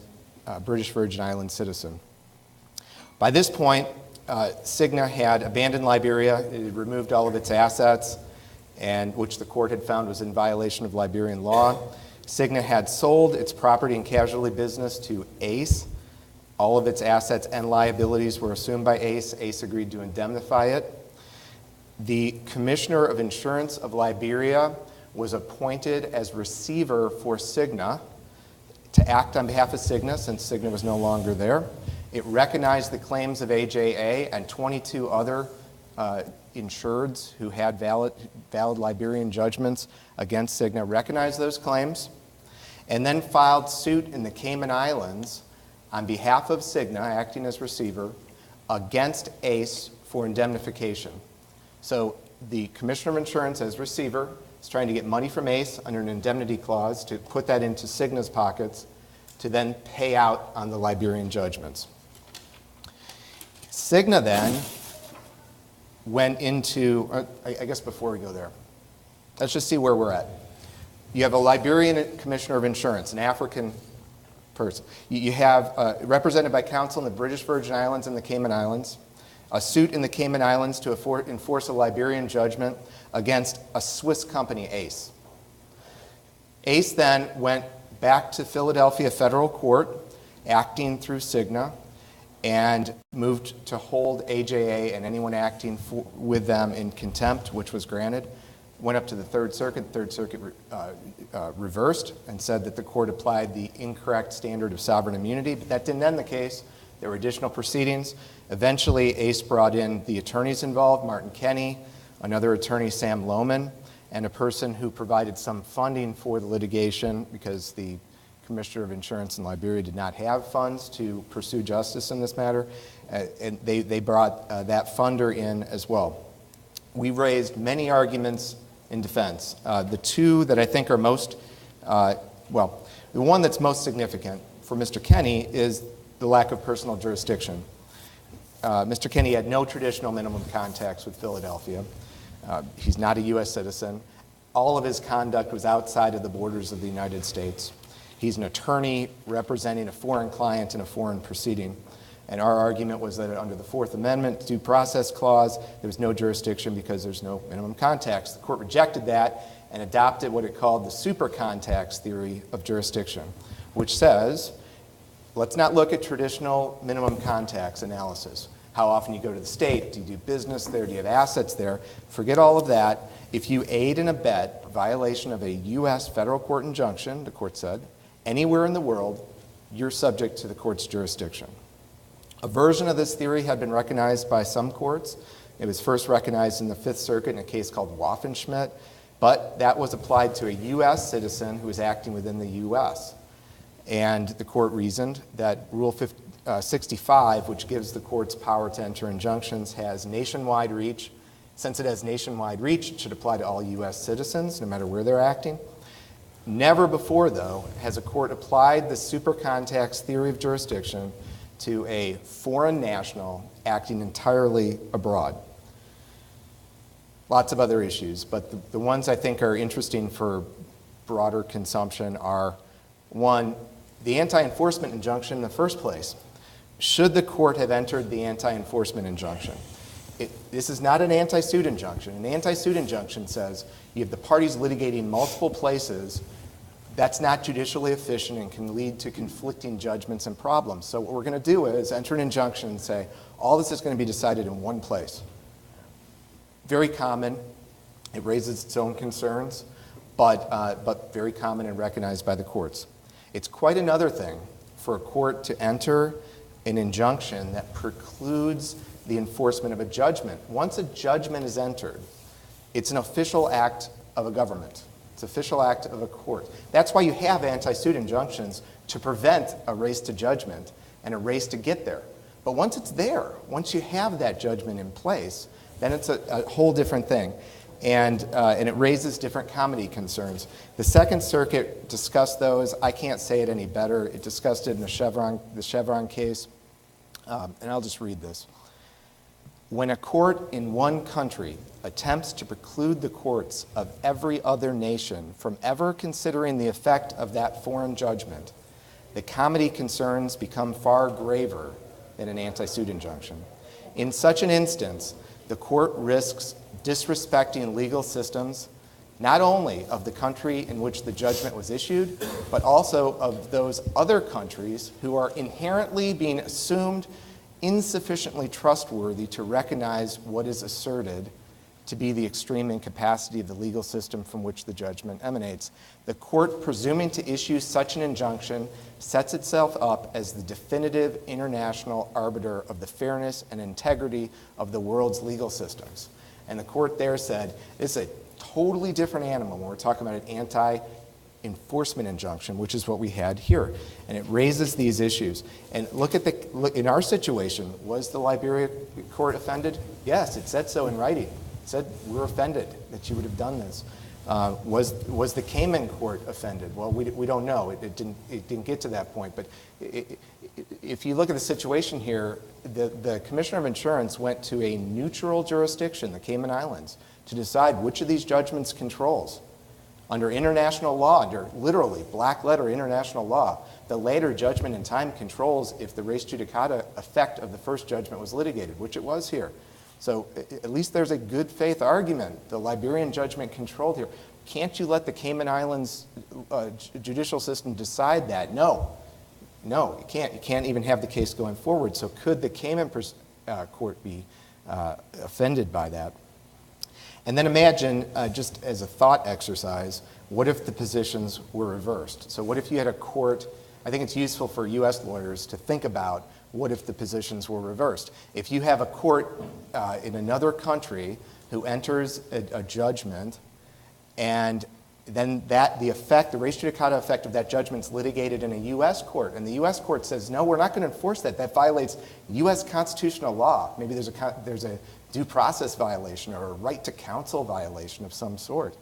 British Virgin Islands citizen. By this point, Cigna had abandoned Liberia. It had removed all of its assets, and which the court had found was in violation of Liberian law. Cigna had sold its property and casualty business to ACE. All of its assets and liabilities were assumed by ACE. ACE agreed to indemnify it. The Commissioner of Insurance of Liberia was appointed as receiver for Cigna to act on behalf of Cigna since Cigna was no longer there. It recognized the claims of AJA and 22 other insureds who had valid Liberian judgments against Cigna, recognized those claims, and then filed suit in the Cayman Islands on behalf of Cigna, acting as receiver, against ACE for indemnification. So the Commissioner of Insurance as receiver is trying to get money from ACE under an indemnity clause to put that into Cigna's pockets to then pay out on the Liberian judgments. Cigna then went into, I guess before we go there, let's just see where we're at. You have a Liberian Commissioner of Insurance, an African person. You have represented by counsel in the British Virgin Islands and the Cayman Islands. a suit in the Cayman Islands to enforce a Liberian judgment against a Swiss company, Ace. Ace then went back to Philadelphia federal court, acting through Cigna, and moved to hold AJA and anyone acting with them in contempt, which was granted. Went up to the Third Circuit. The Third Circuit reversed and said that the court applied the incorrect standard of sovereign immunity, but that didn't end the case. There were additional proceedings. Eventually, Ace brought in the attorneys involved, Martin Kenny, another attorney, Sam Lohman, and a person who provided some funding for the litigation because the Commissioner of Insurance in Liberia did not have funds to pursue justice in this matter, and they brought that funder in as well. We raised many arguments in defense. The two that I think are most, the one that's most significant for Mr. Kenny is the lack of personal jurisdiction. Mr. Kenny had no traditional minimum contacts with Philadelphia. He's not a U.S. citizen. All of his conduct was outside of the borders of the United States. He's an attorney representing a foreign client in a foreign proceeding. And our argument was that under the Fourth Amendment due process clause, there was no jurisdiction because there's no minimum contacts. The court rejected that and adopted what it called the SuperContacts theory of jurisdiction, which says, let's not look at traditional minimum contacts analysis. How often you go to the state, do you do business there, do you have assets there? Forget all of that. If you aid and abet a violation of a U.S. federal court injunction, the court said, anywhere in the world, you're subject to the court's jurisdiction. A version of this theory had been recognized by some courts. It was first recognized in the Fifth Circuit in a case called Waffenschmidt, but that was applied to a U.S. citizen who was acting within the U.S. And the court reasoned that Rule 65, which gives the courts power to enter injunctions, has nationwide reach. Since it has nationwide reach, it should apply to all U.S. citizens, no matter where they're acting. Never before, though, has a court applied the SuperContacts theory of jurisdiction to a foreign national acting entirely abroad. Lots of other issues, but the ones I think are interesting for broader consumption are, one, the anti-enforcement injunction in the first place. Should the court have entered the anti-enforcement injunction? This is not an anti-suit injunction. An anti-suit injunction says you have the parties litigating multiple places. That's not judicially efficient and can lead to conflicting judgments and problems. So what we're going to do is enter an injunction and say, all this is going to be decided in one place. Very common. It raises its own concerns, but very common and recognized by the courts. It's quite another thing for a court to enter an injunction that precludes the enforcement of a judgment. Once a judgment is entered, it's an official act of a government. It's an official act of a court. That's why you have anti-suit injunctions, to prevent a race to judgment and a race to get there. But once it's there, once you have that judgment in place, then it's a whole different thing. And it raises different comity concerns. The Second Circuit discussed those. I can't say it any better. It discussed it in the Chevron case. And I'll just read this. When a court in one country attempts to preclude the courts of every other nation from ever considering the effect of that foreign judgment, the comity concerns become far graver than an anti-suit injunction. In such an instance, the court risks disrespecting legal systems, not only of the country in which the judgment was issued, but also of those other countries who are inherently being assumed insufficiently trustworthy to recognize what is asserted to be the extreme incapacity of the legal system from which the judgment emanates. The court, presuming to issue such an injunction, sets itself up as the definitive international arbiter of the fairness and integrity of the world's legal systems. And the court there said, it's a totally different animal when we're talking about an anti-enforcement injunction, which is what we had here. And it raises these issues. And look in our situation, was the Liberia court offended? Yes, it said so in writing. It said, we're offended that you would have done this. Was the Cayman court offended? Well, we don't know. It didn't get to that point. But if you look at the situation here, the Commissioner of Insurance went to a neutral jurisdiction, the Cayman Islands, to decide which of these judgments controls. Under international law, under literally black letter international law, the later judgment in time controls if the res judicata effect of the first judgment was litigated, which it was here. So at least there's a good faith argument. The Liberian judgment controlled here. Can't you let the Cayman Islands judicial system decide that? No, you can't. You can't even have the case going forward. So could the Cayman court be offended by that? And then imagine, just as a thought exercise, what if the positions were reversed? So what if you had a court, I think it's useful for US lawyers to think about what if the positions were reversed. If you have a court in another country who enters a judgment, and then the res judicata effect of that judgment is litigated in a US court, and the US court says, no, we're not going to enforce that. That violates US constitutional law. Maybe there's a due process violation or a right to counsel violation of some sort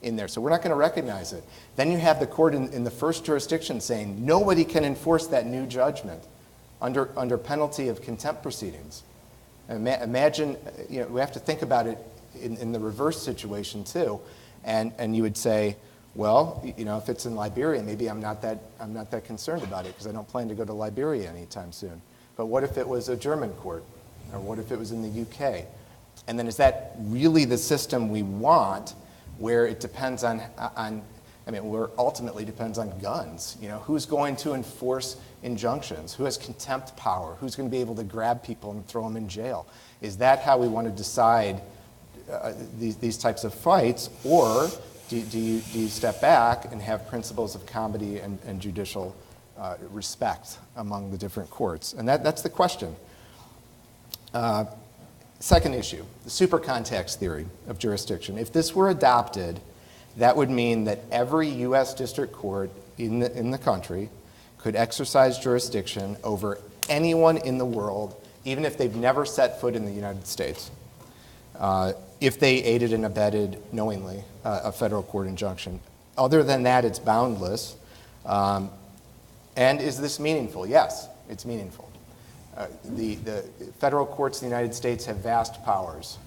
in there. So we're not going to recognize it. Then you have the court in the first jurisdiction saying nobody can enforce that new judgment under penalty of contempt proceedings. Imagine, we have to think about it in the reverse situation too. And you would say, well, if it's in Liberia, maybe I'm not that concerned about it because I don't plan to go to Liberia anytime soon. But what if it was a German court? Or what if it was in the UK? And then is that really the system we want, where it depends where ultimately depends on guns? Who's going to enforce injunctions? Who has contempt power? Who's going to be able to grab people and throw them in jail? Is that how we want to decide these types of fights, or do you step back and have principles of comity and judicial respect among the different courts? And that's the question. Second issue, the SuperContacts theory of jurisdiction. If this were adopted, that would mean that every U.S. district court in the country could exercise jurisdiction over anyone in the world, even if they've never set foot in the United States, if they aided and abetted knowingly a federal court injunction. Other than that, it's boundless. And is this meaningful? Yes, it's meaningful. The federal courts in the United States have vast powers.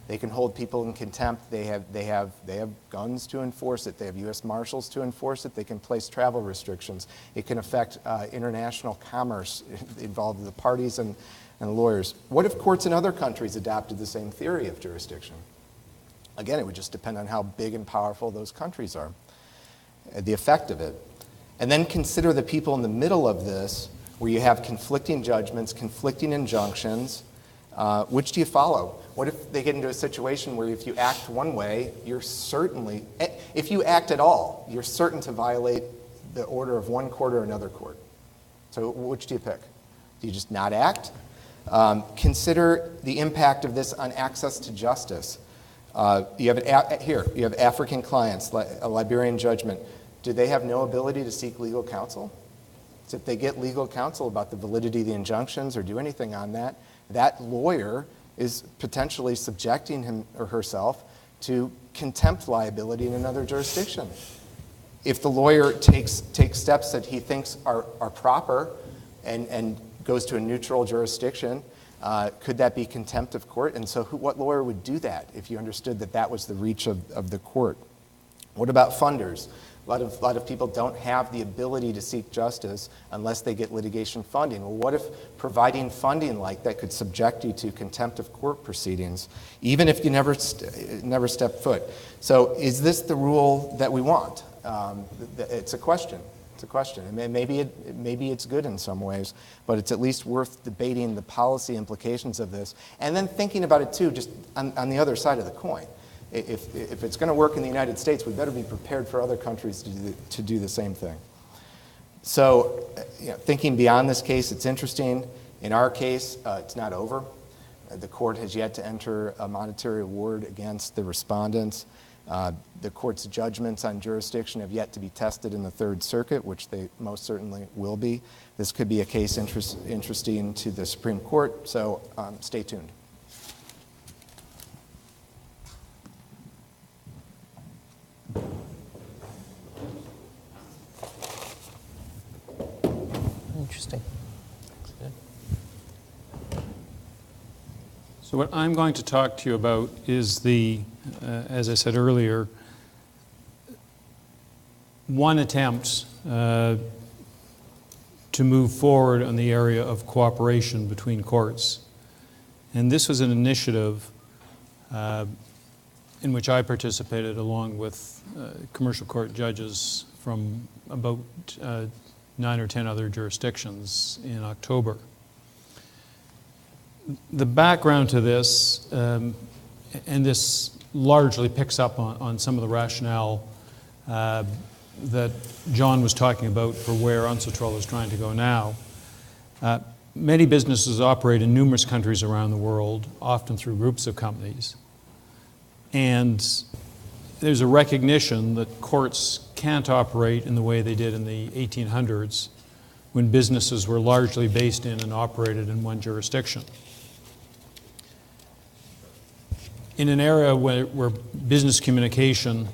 They can hold people in contempt. They have guns to enforce it. They have U.S. Marshals to enforce it. They can place travel restrictions. It can affect international commerce involved the parties and lawyers. What if courts in other countries adopted the same theory of jurisdiction? Again, it would just depend on how big and powerful those countries are, the effect of it. And then consider the people in the middle of this, where you have conflicting judgments, conflicting injunctions. Which do you follow? What if they get into a situation where if you act one way, if you act at all, you're certain to violate the order of one court or another court? So which do you pick? Do you just not act? Consider the impact of this on access to justice. You have African clients, a Liberian judgment. Do they have no ability to seek legal counsel? So if they get legal counsel about the validity of the injunctions or do anything on that, that lawyer is potentially subjecting him or herself to contempt liability in another jurisdiction. If the lawyer takes steps that he thinks are proper and goes to a neutral jurisdiction, could that be contempt of court? And so what lawyer would do that if you understood that that was the reach of the court? What about funders? A lot of people don't have the ability to seek justice unless they get litigation funding. Well, what if providing funding like that could subject you to contempt of court proceedings, even if you never step foot? So is this the rule that we want? It's a question. It's a question. And maybe it's good in some ways, but it's at least worth debating the policy implications of this, and then thinking about it too, just on the other side of the coin. If it's going to work in the United States, we better be prepared for other countries to do the same thing. So, thinking beyond this case, it's interesting. In our case, it's not over. The court has yet to enter a monetary award against the respondents. The court's judgments on jurisdiction have yet to be tested in the Third Circuit, which they most certainly will be. This could be a case interesting to the Supreme Court, so stay tuned. Interesting. So what I'm going to talk to you about is as I said earlier, one attempt to move forward on the area of cooperation between courts. And this was an initiative in which I participated along with commercial court judges from about 9 or 10 other jurisdictions in October. The background to this, and this largely picks up on some of the rationale that John was talking about for where UNCITRAL is trying to go now. Many businesses operate in numerous countries around the world, often through groups of companies. And there's a recognition that courts can't operate in the way they did in the 1800s, when businesses were largely based in and operated in one jurisdiction. In an era where business communication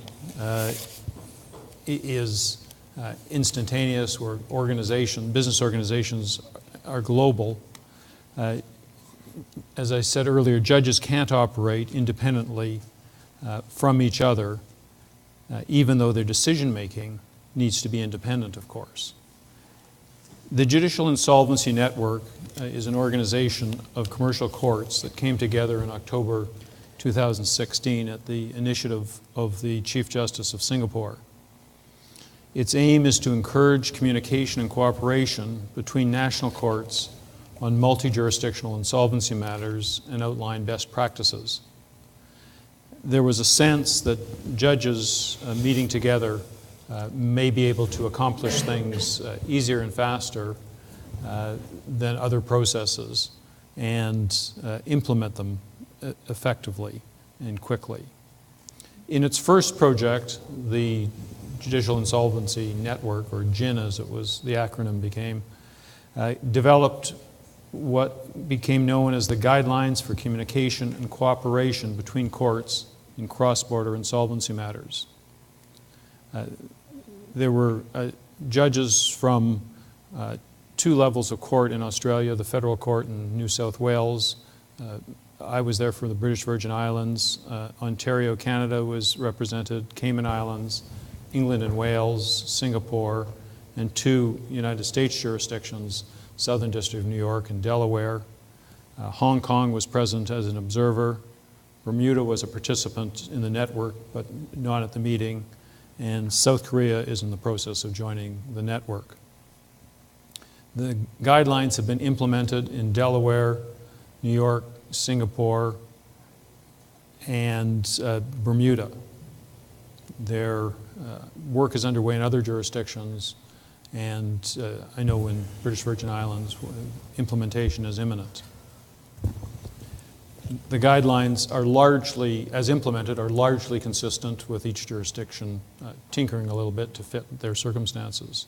is instantaneous, where business organizations are global, as I said earlier, judges can't operate independently from each other, even though their decision-making needs to be independent, of course. The Judicial Insolvency Network is an organization of commercial courts that came together in October 2016 at the initiative of the Chief Justice of Singapore. Its aim is to encourage communication and cooperation between national courts on multi-jurisdictional insolvency matters and outline best practices. There was a sense that judges meeting together may be able to accomplish things easier and faster than other processes and implement them effectively and quickly. In its first project, the Judicial Insolvency Network, or JIN as it was, the acronym became, developed what became known as the Guidelines for Communication and Cooperation between Courts in Cross-Border Insolvency Matters. There were judges from 2 levels of court in Australia, the Federal Court in New South Wales. I was there for the British Virgin Islands. Ontario, Canada was represented, Cayman Islands, England and Wales, Singapore, and 2 United States jurisdictions, Southern District of New York and Delaware. Hong Kong was present as an observer. Bermuda was a participant in the network, but not at the meeting. And South Korea is in the process of joining the network. The guidelines have been implemented in Delaware, New York, Singapore, and Bermuda. Their work is underway in other jurisdictions, and I know in British Virgin Islands, implementation is imminent. The guidelines are largely, as implemented, are largely consistent with each jurisdiction, tinkering a little bit to fit their circumstances.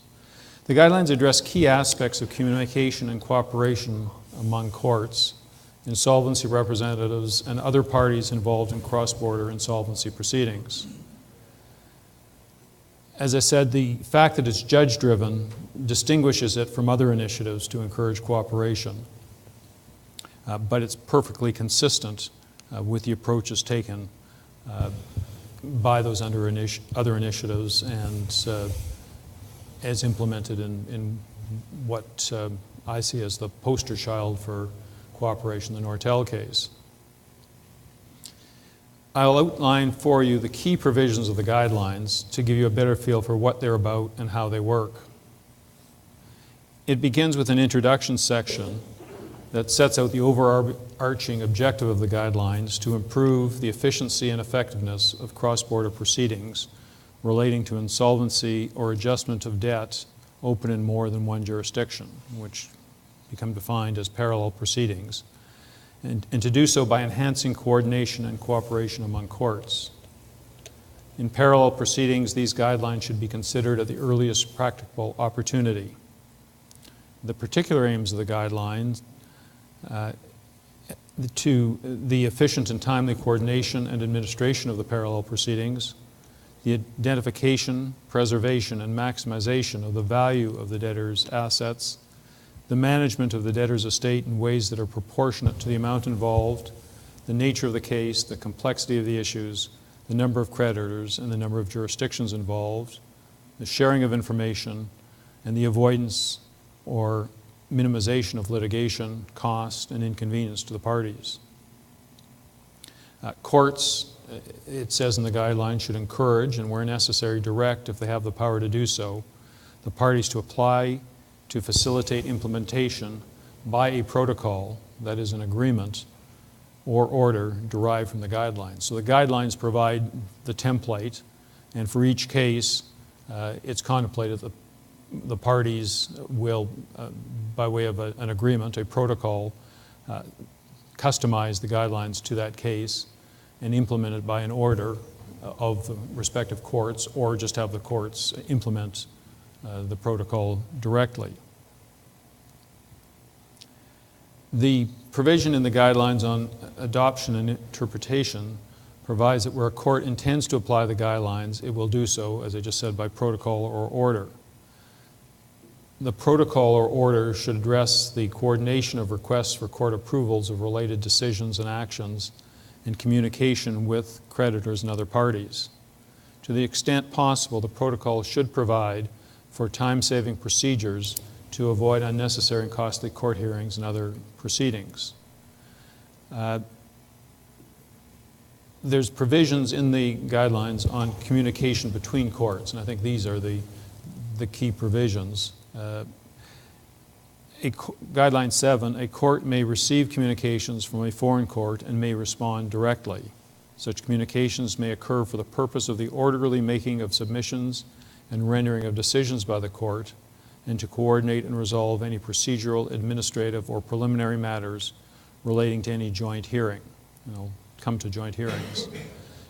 The guidelines address key aspects of communication and cooperation among courts, insolvency representatives, and other parties involved in cross-border insolvency proceedings. As I said, the fact that it's judge-driven distinguishes it from other initiatives to encourage cooperation, but it's perfectly consistent with the approaches taken by those other initiatives and as implemented in what I see as the poster child for cooperation, the Nortel case. I'll outline for you the key provisions of the guidelines to give you a better feel for what they're about and how they work. It begins with an introduction section that sets out the overarching objective of the guidelines to improve the efficiency and effectiveness of cross-border proceedings relating to insolvency or adjustment of debt open in more than one jurisdiction, which become defined as parallel proceedings, and to do so by enhancing coordination and cooperation among courts. In parallel proceedings, these guidelines should be considered at the earliest practicable opportunity. The particular aims of the guidelines to the efficient and timely coordination and administration of the parallel proceedings, the identification, preservation, and maximization of the value of the debtor's assets, the management of the debtor's estate in ways that are proportionate to the amount involved, the nature of the case, the complexity of the issues, the number of creditors, and the number of jurisdictions involved, the sharing of information, and the avoidance or minimization of litigation, cost, and inconvenience to the parties. Courts, it says in the guidelines, should encourage and where necessary direct, if they have the power to do so, the parties to apply to facilitate implementation by a protocol, that is an agreement or order derived from the guidelines. So the guidelines provide the template, and for each case, it's contemplated that the parties will, by way of an agreement, a protocol, customize the guidelines to that case and implement it by an order of the respective courts, or just have the courts implement the protocol directly. The provision in the guidelines on adoption and interpretation provides that where a court intends to apply the guidelines, it will do so, as I just said, by protocol or order. The protocol or order should address the coordination of requests for court approvals of related decisions and actions and communication with creditors and other parties. To the extent possible, the protocol should provide for time-saving procedures to avoid unnecessary and costly court hearings and other proceedings. There's provisions in the guidelines on communication between courts, and I think these are the key provisions. Guideline 7, a court may receive communications from a foreign court and may respond directly. Such communications may occur for the purpose of the orderly making of submissions and rendering of decisions by the court, and to coordinate and resolve any procedural, administrative, or preliminary matters relating to any joint hearing. I'll come to joint hearings.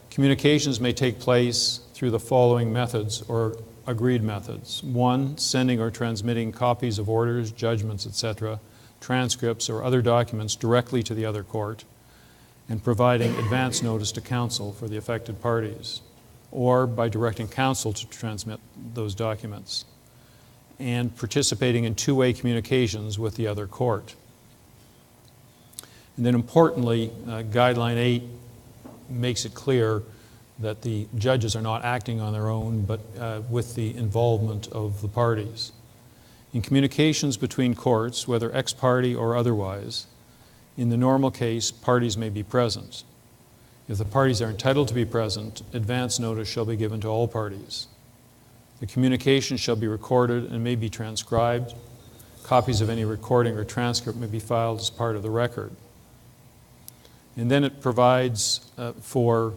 Communications may take place through the following methods or agreed methods. 1, sending or transmitting copies of orders, judgments, etc., transcripts, or other documents directly to the other court, and providing advance notice to counsel for the affected parties, or by directing counsel to transmit those documents, and participating in two-way communications with the other court. And then importantly, Guideline 8 makes it clear that the judges are not acting on their own, but with the involvement of the parties. In communications between courts, whether ex parte or otherwise, in the normal case, parties may be present. If the parties are entitled to be present, advance notice shall be given to all parties. The communication shall be recorded and may be transcribed. Copies of any recording or transcript may be filed as part of the record. And then it provides for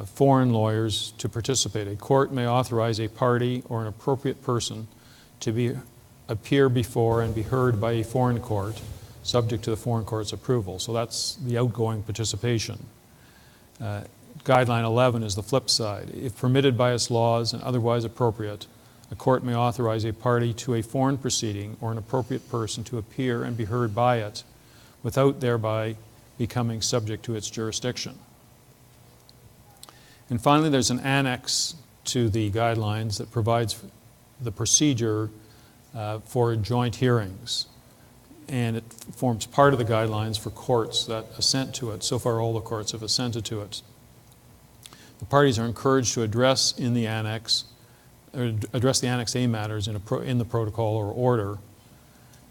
foreign lawyers to participate. A court may authorize a party or an appropriate person to appear before and be heard by a foreign court, subject to the foreign court's approval. So that's the outgoing participation. Guideline 11 is the flip side. If permitted by its laws and otherwise appropriate, a court may authorize a party to a foreign proceeding or an appropriate person to appear and be heard by it without thereby becoming subject to its jurisdiction. And finally, there's an annex to the guidelines that provides the procedure for joint hearings. And it forms part of the guidelines for courts that assent to it. So far, all the courts have assented to it. The parties are encouraged to address in the annex, or address the Annex A matters in the protocol or order.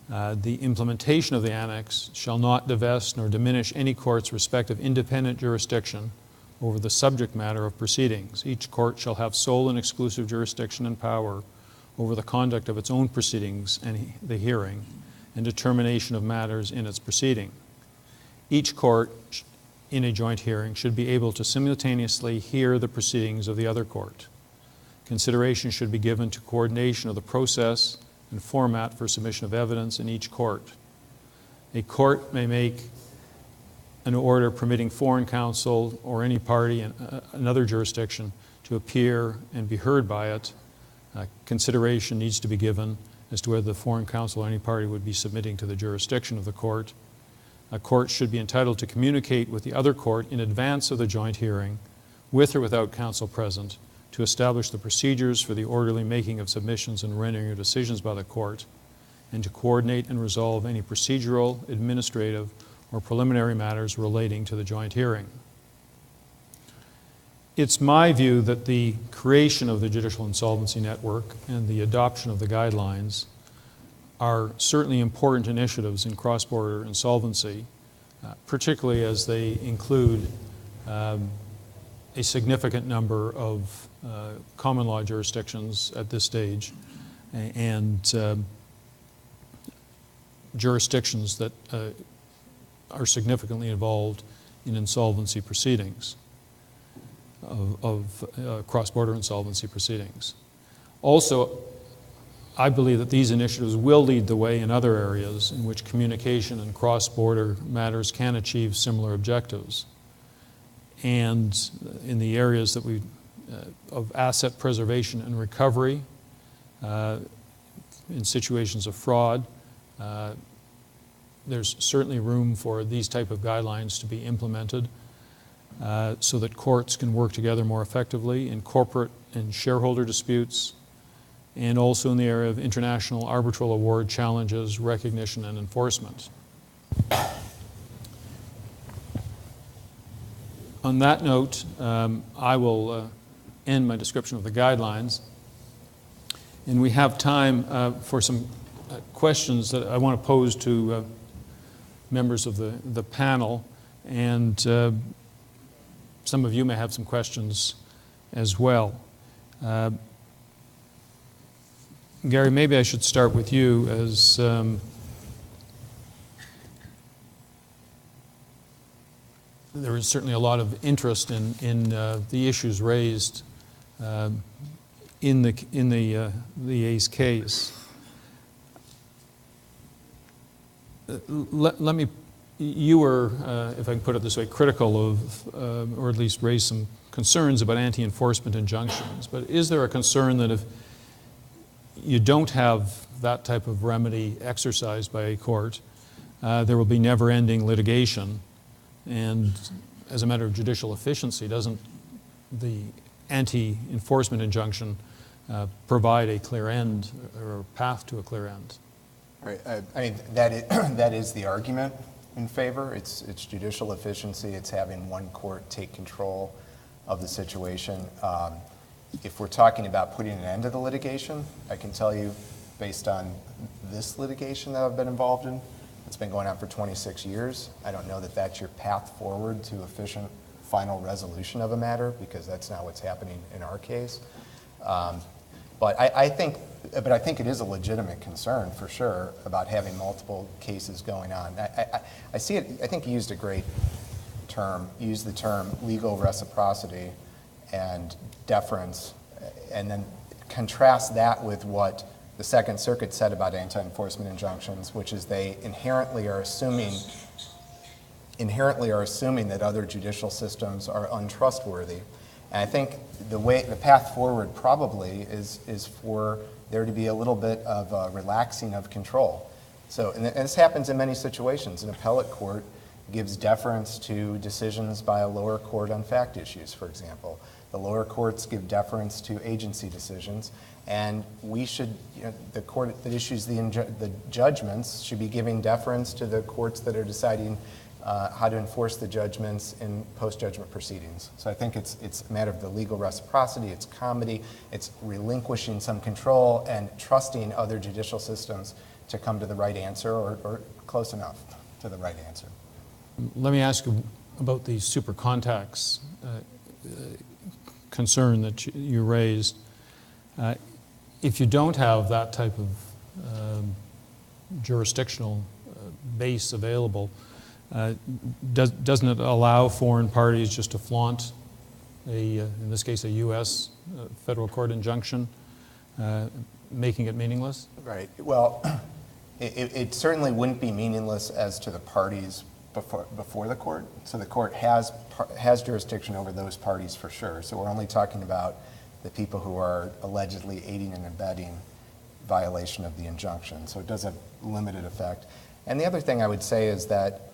The implementation of the annex shall not divest nor diminish any court's respective independent jurisdiction over the subject matter of proceedings. Each court shall have sole and exclusive jurisdiction and power over the conduct of its own proceedings and the hearing and determination of matters in its proceeding. Each court in a joint hearing should be able to simultaneously hear the proceedings of the other court. Consideration should be given to coordination of the process and format for submission of evidence in each court. A court may make an order permitting foreign counsel or any party in another jurisdiction to appear and be heard by it. Consideration needs to be given as to whether the foreign counsel or any party would be submitting to the jurisdiction of the court. A court should be entitled to communicate with the other court in advance of the joint hearing, with or without counsel present, to establish the procedures for the orderly making of submissions and rendering of decisions by the court, and to coordinate and resolve any procedural, administrative, or preliminary matters relating to the joint hearing. It's my view that the creation of the Judicial Insolvency Network and the adoption of the guidelines are certainly important initiatives in cross-border insolvency, particularly as they include a significant number of common law jurisdictions at this stage and jurisdictions that are significantly involved in insolvency proceedings, of cross-border insolvency proceedings. Also, I believe that these initiatives will lead the way in other areas in which communication and cross-border matters can achieve similar objectives. And in the areas that of asset preservation and recovery, in situations of fraud, there's certainly room for these type of guidelines to be implemented so that courts can work together more effectively in corporate and shareholder disputes, and also in the area of international arbitral award challenges, recognition, and enforcement. On that note, I will end my description of the guidelines, and we have time for some questions that I want to pose to members of the panel, and some of you may have some questions as well. Gary, maybe I should start with you, as there is certainly a lot of interest in the issues raised in the Ace case. Let me. You were, if I can put it this way, critical of, or at least raised some concerns about anti-enforcement injunctions. But is there a concern that if you don't have that type of remedy exercised by a court, there will be never-ending litigation? And as a matter of judicial efficiency, doesn't the anti-enforcement injunction provide a clear end or a path to a clear end? Right. I mean, that is the argument in favor. It's judicial efficiency. It's having one court take control of the situation. If we're talking about putting an end to the litigation, I can tell you, based on this litigation that I've been involved in, it's been going on for 26 years. I don't know that that's your path forward to efficient final resolution of a matter, because that's not what's happening in our case. But I think it is a legitimate concern, for sure, about having multiple cases going on. I see it. I think you used a great term. You used the term legal reciprocity and deference, and then contrast that with what the Second Circuit said about anti-enforcement injunctions, which is they inherently are assuming that other judicial systems are untrustworthy. And I think the path forward probably is for there to be a little bit of a relaxing of control. So, and this happens in many situations. An appellate court gives deference to decisions by a lower court on fact issues, for example. The lower courts give deference to agency decisions, and we should, the court that issues the judgments should be giving deference to the courts that are deciding how to enforce the judgments in post-judgment proceedings. So I think it's a matter of the legal reciprocity, it's comity, it's relinquishing some control and trusting other judicial systems to come to the right answer, or close enough to the right answer. Let me ask you about the SuperContacts concern that you raised. If you don't have that type of jurisdictional base available, doesn't it allow foreign parties just to flaunt in this case, a U.S. federal court injunction, making it meaningless? Right. Well, it certainly wouldn't be meaningless as to the parties before the court. So the court has jurisdiction over those parties for sure. So we're only talking about the people who are allegedly aiding and abetting violation of the injunction. So it does have limited effect. And the other thing I would say is that,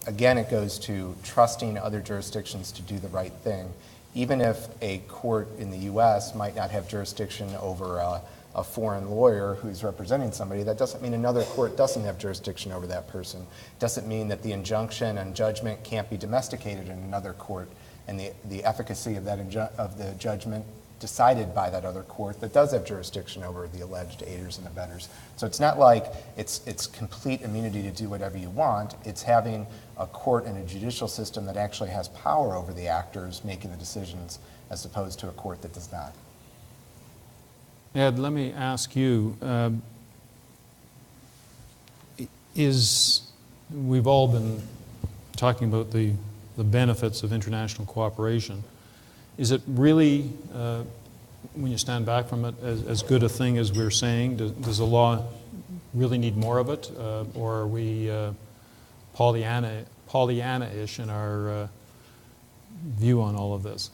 again, it goes to trusting other jurisdictions to do the right thing. Even if a court in the U.S. might not have jurisdiction over a foreign lawyer who's representing somebody, that doesn't mean another court doesn't have jurisdiction over that person. Doesn't mean that the injunction and judgment can't be domesticated in another court and the efficacy of of the judgment decided by that other court that does have jurisdiction over the alleged aiders and abettors. So it's not like it's complete immunity to do whatever you want. It's having a court and a judicial system that actually has power over the actors making the decisions, as opposed to a court that does not. Ed, let me ask you, we've all been talking about the benefits of international cooperation. Is it really, when you stand back from it, as good a thing as we're saying? Does the law really need more of it? Or are we Pollyanna-ish in our view on all of this?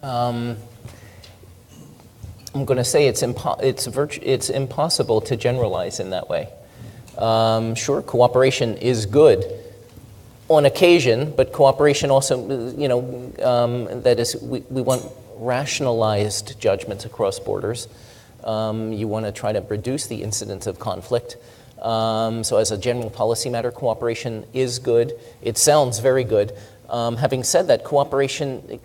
I'm going to say it's impossible to generalize in that way. Sure, cooperation is good on occasion, but cooperation also, that is, we want rationalized judgments across borders. You want to try to reduce the incidence of conflict. So as a general policy matter, cooperation is good. It sounds very good. Having said that, cooperation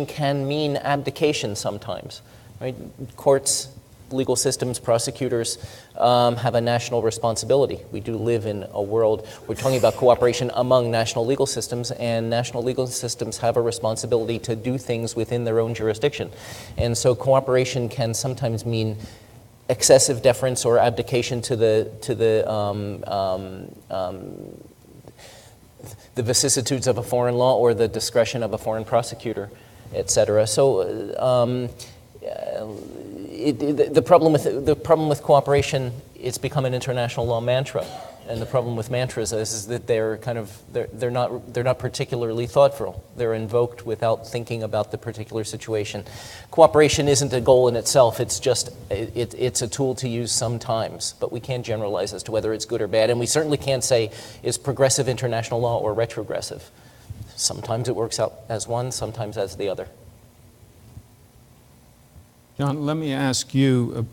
can mean abdication sometimes. Right? Courts, legal systems, prosecutors have a national responsibility. We do live in a world, we're talking about cooperation among national legal systems, and national legal systems have a responsibility to do things within their own jurisdiction. And so cooperation can sometimes mean excessive deference or abdication to the vicissitudes of a foreign law or the discretion of a foreign prosecutor, et cetera. So the problem with cooperation, it's become an international law mantra, and the problem with mantras is that they're not particularly thoughtful. They're invoked without thinking about the particular situation. Cooperation isn't a goal in itself. It's just it's a tool to use sometimes, but we can't generalize as to whether it's good or bad, and we certainly can't say is progressive international law or retrogressive. Sometimes it works out as one, sometimes as the other. John, let me ask you,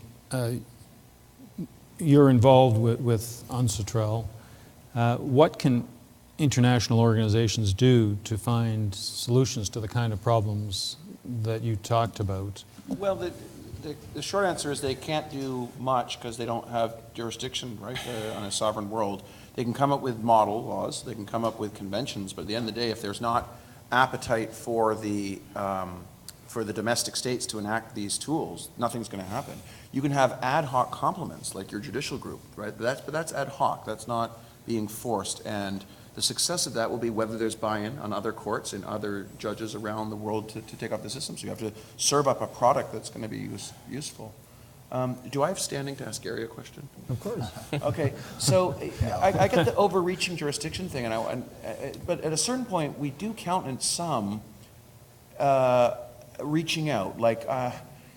you're involved with UNCITRAL. What can international organizations do to find solutions to the kind of problems that you talked about? Well, the short answer is they can't do much because they don't have jurisdiction, right, on a sovereign world. They can come up with model laws, they can come up with conventions, but at the end of the day, if there's not appetite for the domestic states to enact these tools, nothing's going to happen. You can have ad hoc complements, like your judicial group, right? But that's ad hoc. That's not being forced. And the success of that will be whether there's buy-in on other courts and other judges around the world to take up the system. So you have to serve up a product that's going to be useful. Do I have standing to ask Gary a question? Of course. Okay, so I get the overreaching jurisdiction thing, but at a certain point, we do countenance some reaching out. Like, I'm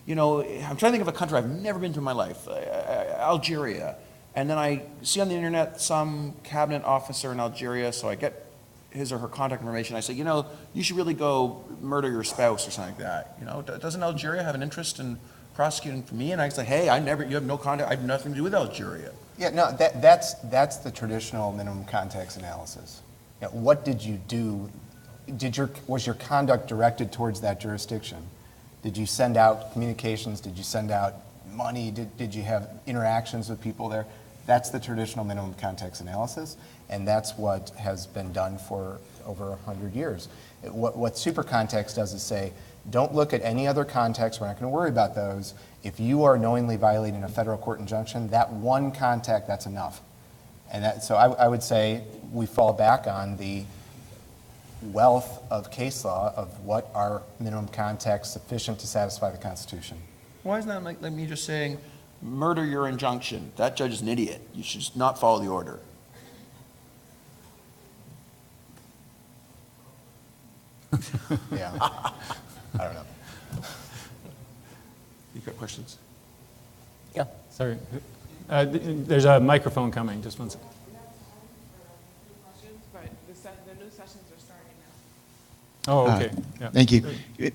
trying to think of a country I've never been to in my life, Algeria. And then I see on the internet some cabinet officer in Algeria, so I get his or her contact information. I say, you should really go murder your spouse or something like that. Doesn't Algeria have an interest in prosecuting for me? And I say, hey, you have no contact, I have nothing to do with Algeria. Yeah, no, that's the traditional minimum context analysis. What did you do? Was your conduct directed towards that jurisdiction? Did you send out communications? Did you send out money? Did you have interactions with people there? That's the traditional minimum context analysis, and that's what has been done for over 100 years. What SuperContacts does is say, don't look at any other context, we're not going to worry about those. If you are knowingly violating a federal court injunction, that one contact, that's enough. And so I would say we fall back on the wealth of case law of what are minimum contacts sufficient to satisfy the Constitution. Why isn't that like me just saying, murder your injunction? That judge is an idiot. You should just not follow the order. Yeah, I don't know. You got questions? Yeah. Sorry. There's a microphone coming. Just one second. But the new sessions are starting now. Oh, okay. Yeah. Thank you.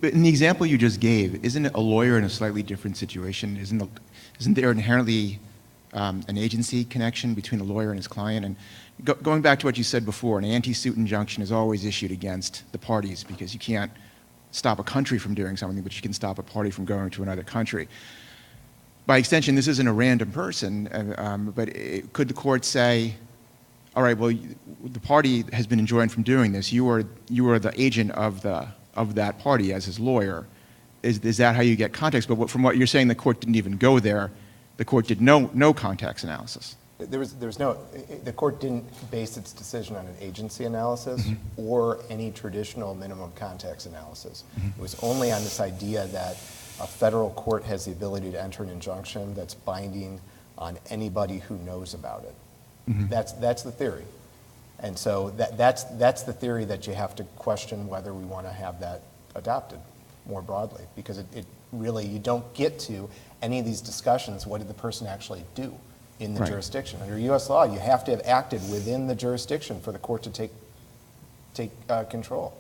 But in the example you just gave, isn't a lawyer in a slightly different situation? Isn't there inherently an agency connection between a lawyer and his client. And going back to what you said before, an anti-suit injunction is always issued against the parties because you can't stop a country from doing something, but you can stop a party from going to another country. By extension, this isn't a random person, but could the court say, all right, well, the party has been enjoined from doing this. You are the agent of that party as his lawyer. Is that how you get context? But from what you're saying, the court didn't even go there. The court did no context analysis. The court didn't base its decision on an agency analysis or any traditional minimum context analysis. It was only on this idea that a federal court has the ability to enter an injunction that's binding on anybody who knows about it. That's the theory. And so that's the theory that you have to question whether we want to have that adopted more broadly, because it really, you don't get to any of these discussions, what did the person actually do in the jurisdiction. Under U.S. law, you have to have acted within the jurisdiction for the court to take control.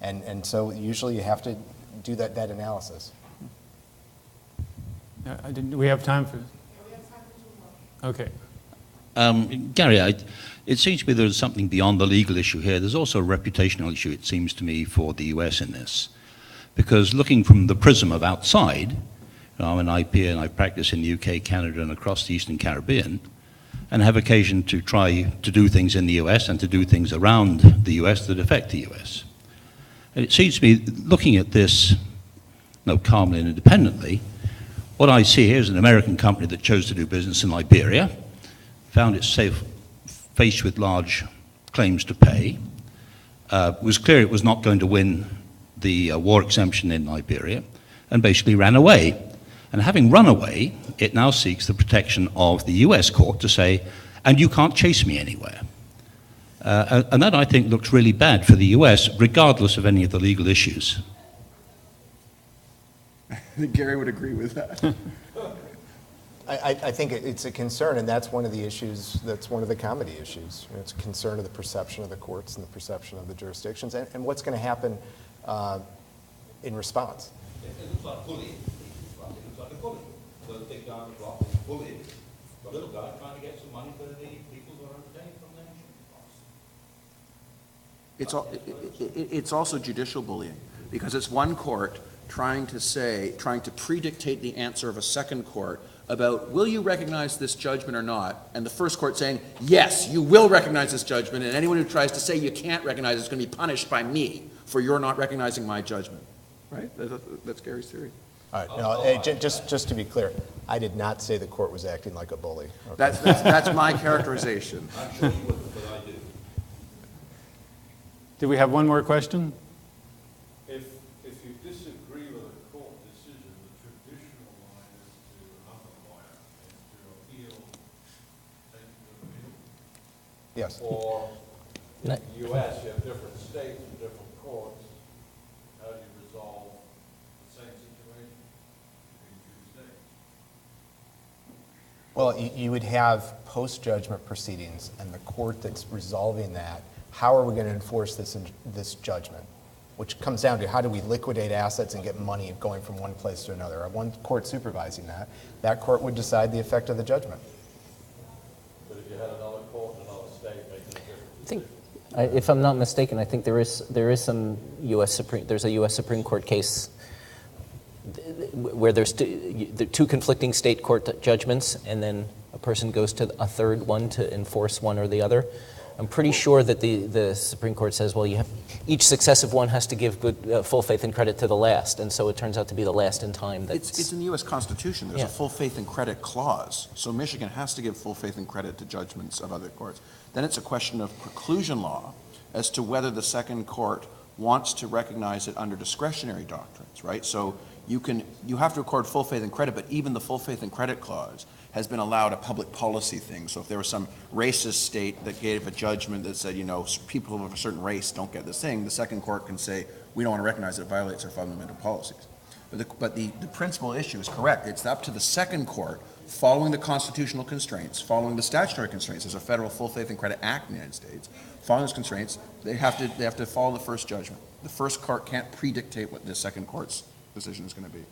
And so usually you have to do that analysis. Do we have time for? Okay. Gary, it seems to me there's something beyond the legal issue here. There's also a reputational issue, it seems to me, for the US in this. Because looking from the prism of outside, I'm an IP and I practice in the UK, Canada, and across the Eastern Caribbean, and have occasion to try to do things in the US and to do things around the US that affect the US. And it seems to me, looking at this, calmly and independently, what I see here is an American company that chose to do business in Liberia, found itself faced with large claims to pay, was clear it was not going to win the war exemption in Liberia, and basically ran away. And having run away, it now seeks the protection of the US court to say, and you can't chase me anywhere. And that, I think, looks really bad for the US, regardless of any of the legal issues. I think Gary would agree with that. I think it's a concern, and that's one of the issues, that's one of the comedy issues. It's a concern of the perception of the courts and the perception of the jurisdictions, and what's going to happen in response. It looks like bullying. It looks like a bully. So the big guy on the block is bullying the little guy trying to get some money for the people who are obtained from the insurance costs. It's also judicial bullying, because it's one court trying to predictate the answer of a second court about, will you recognize this judgment or not? And the first court saying, yes, you will recognize this judgment, and anyone who tries to say you can't recognize it is going to be punished by me for your not recognizing my judgment. Right? That's Gary's theory. All right, no, just to be clear, I did not say the court was acting like a bully. Okay. That's my characterization. I'm sure you wouldn't, but I do. Do we have one more question? If you disagree with a court decision, the traditional line is to another lawyer and to appeal, take the appeal. Yes. Or in the U.S., you have different states and different courts. How do you resolve the same situation between two states? Well, you would have post-judgment proceedings, and the court that's resolving that, how are we going to enforce this judgment? Which comes down to, how do we liquidate assets and get money going from one place to another? One court supervising that court would decide the effect of the judgment. But if you had another court in another state making a different I think, if I'm not mistaken, I think there is some there's a U.S. Supreme Court case where there's two conflicting state court judgments, and then a person goes to a third one to enforce one or the other. I'm pretty sure that the Supreme Court says, well, each successive one has to give full faith and credit to the last, and so it turns out to be the last in time. It's in the U.S. Constitution. There's a full faith and credit clause. So Michigan has to give full faith and credit to judgments of other courts. Then it's a question of preclusion law as to whether the second court wants to recognize it under discretionary doctrines, right? So you have to accord full faith and credit, but even the full faith and credit clause has been allowed a public policy thing. So if there was some racist state that gave a judgment that said, people of a certain race don't get this thing, the second court can say, we don't want to recognize it violates our fundamental policies. But the principal issue is correct. It's up to the second court, following the constitutional constraints, following the statutory constraints. There's a federal full faith and credit act in the United States. Following those constraints, they have to follow the first judgment. The first court can't predictate what the second court's decision is going to be.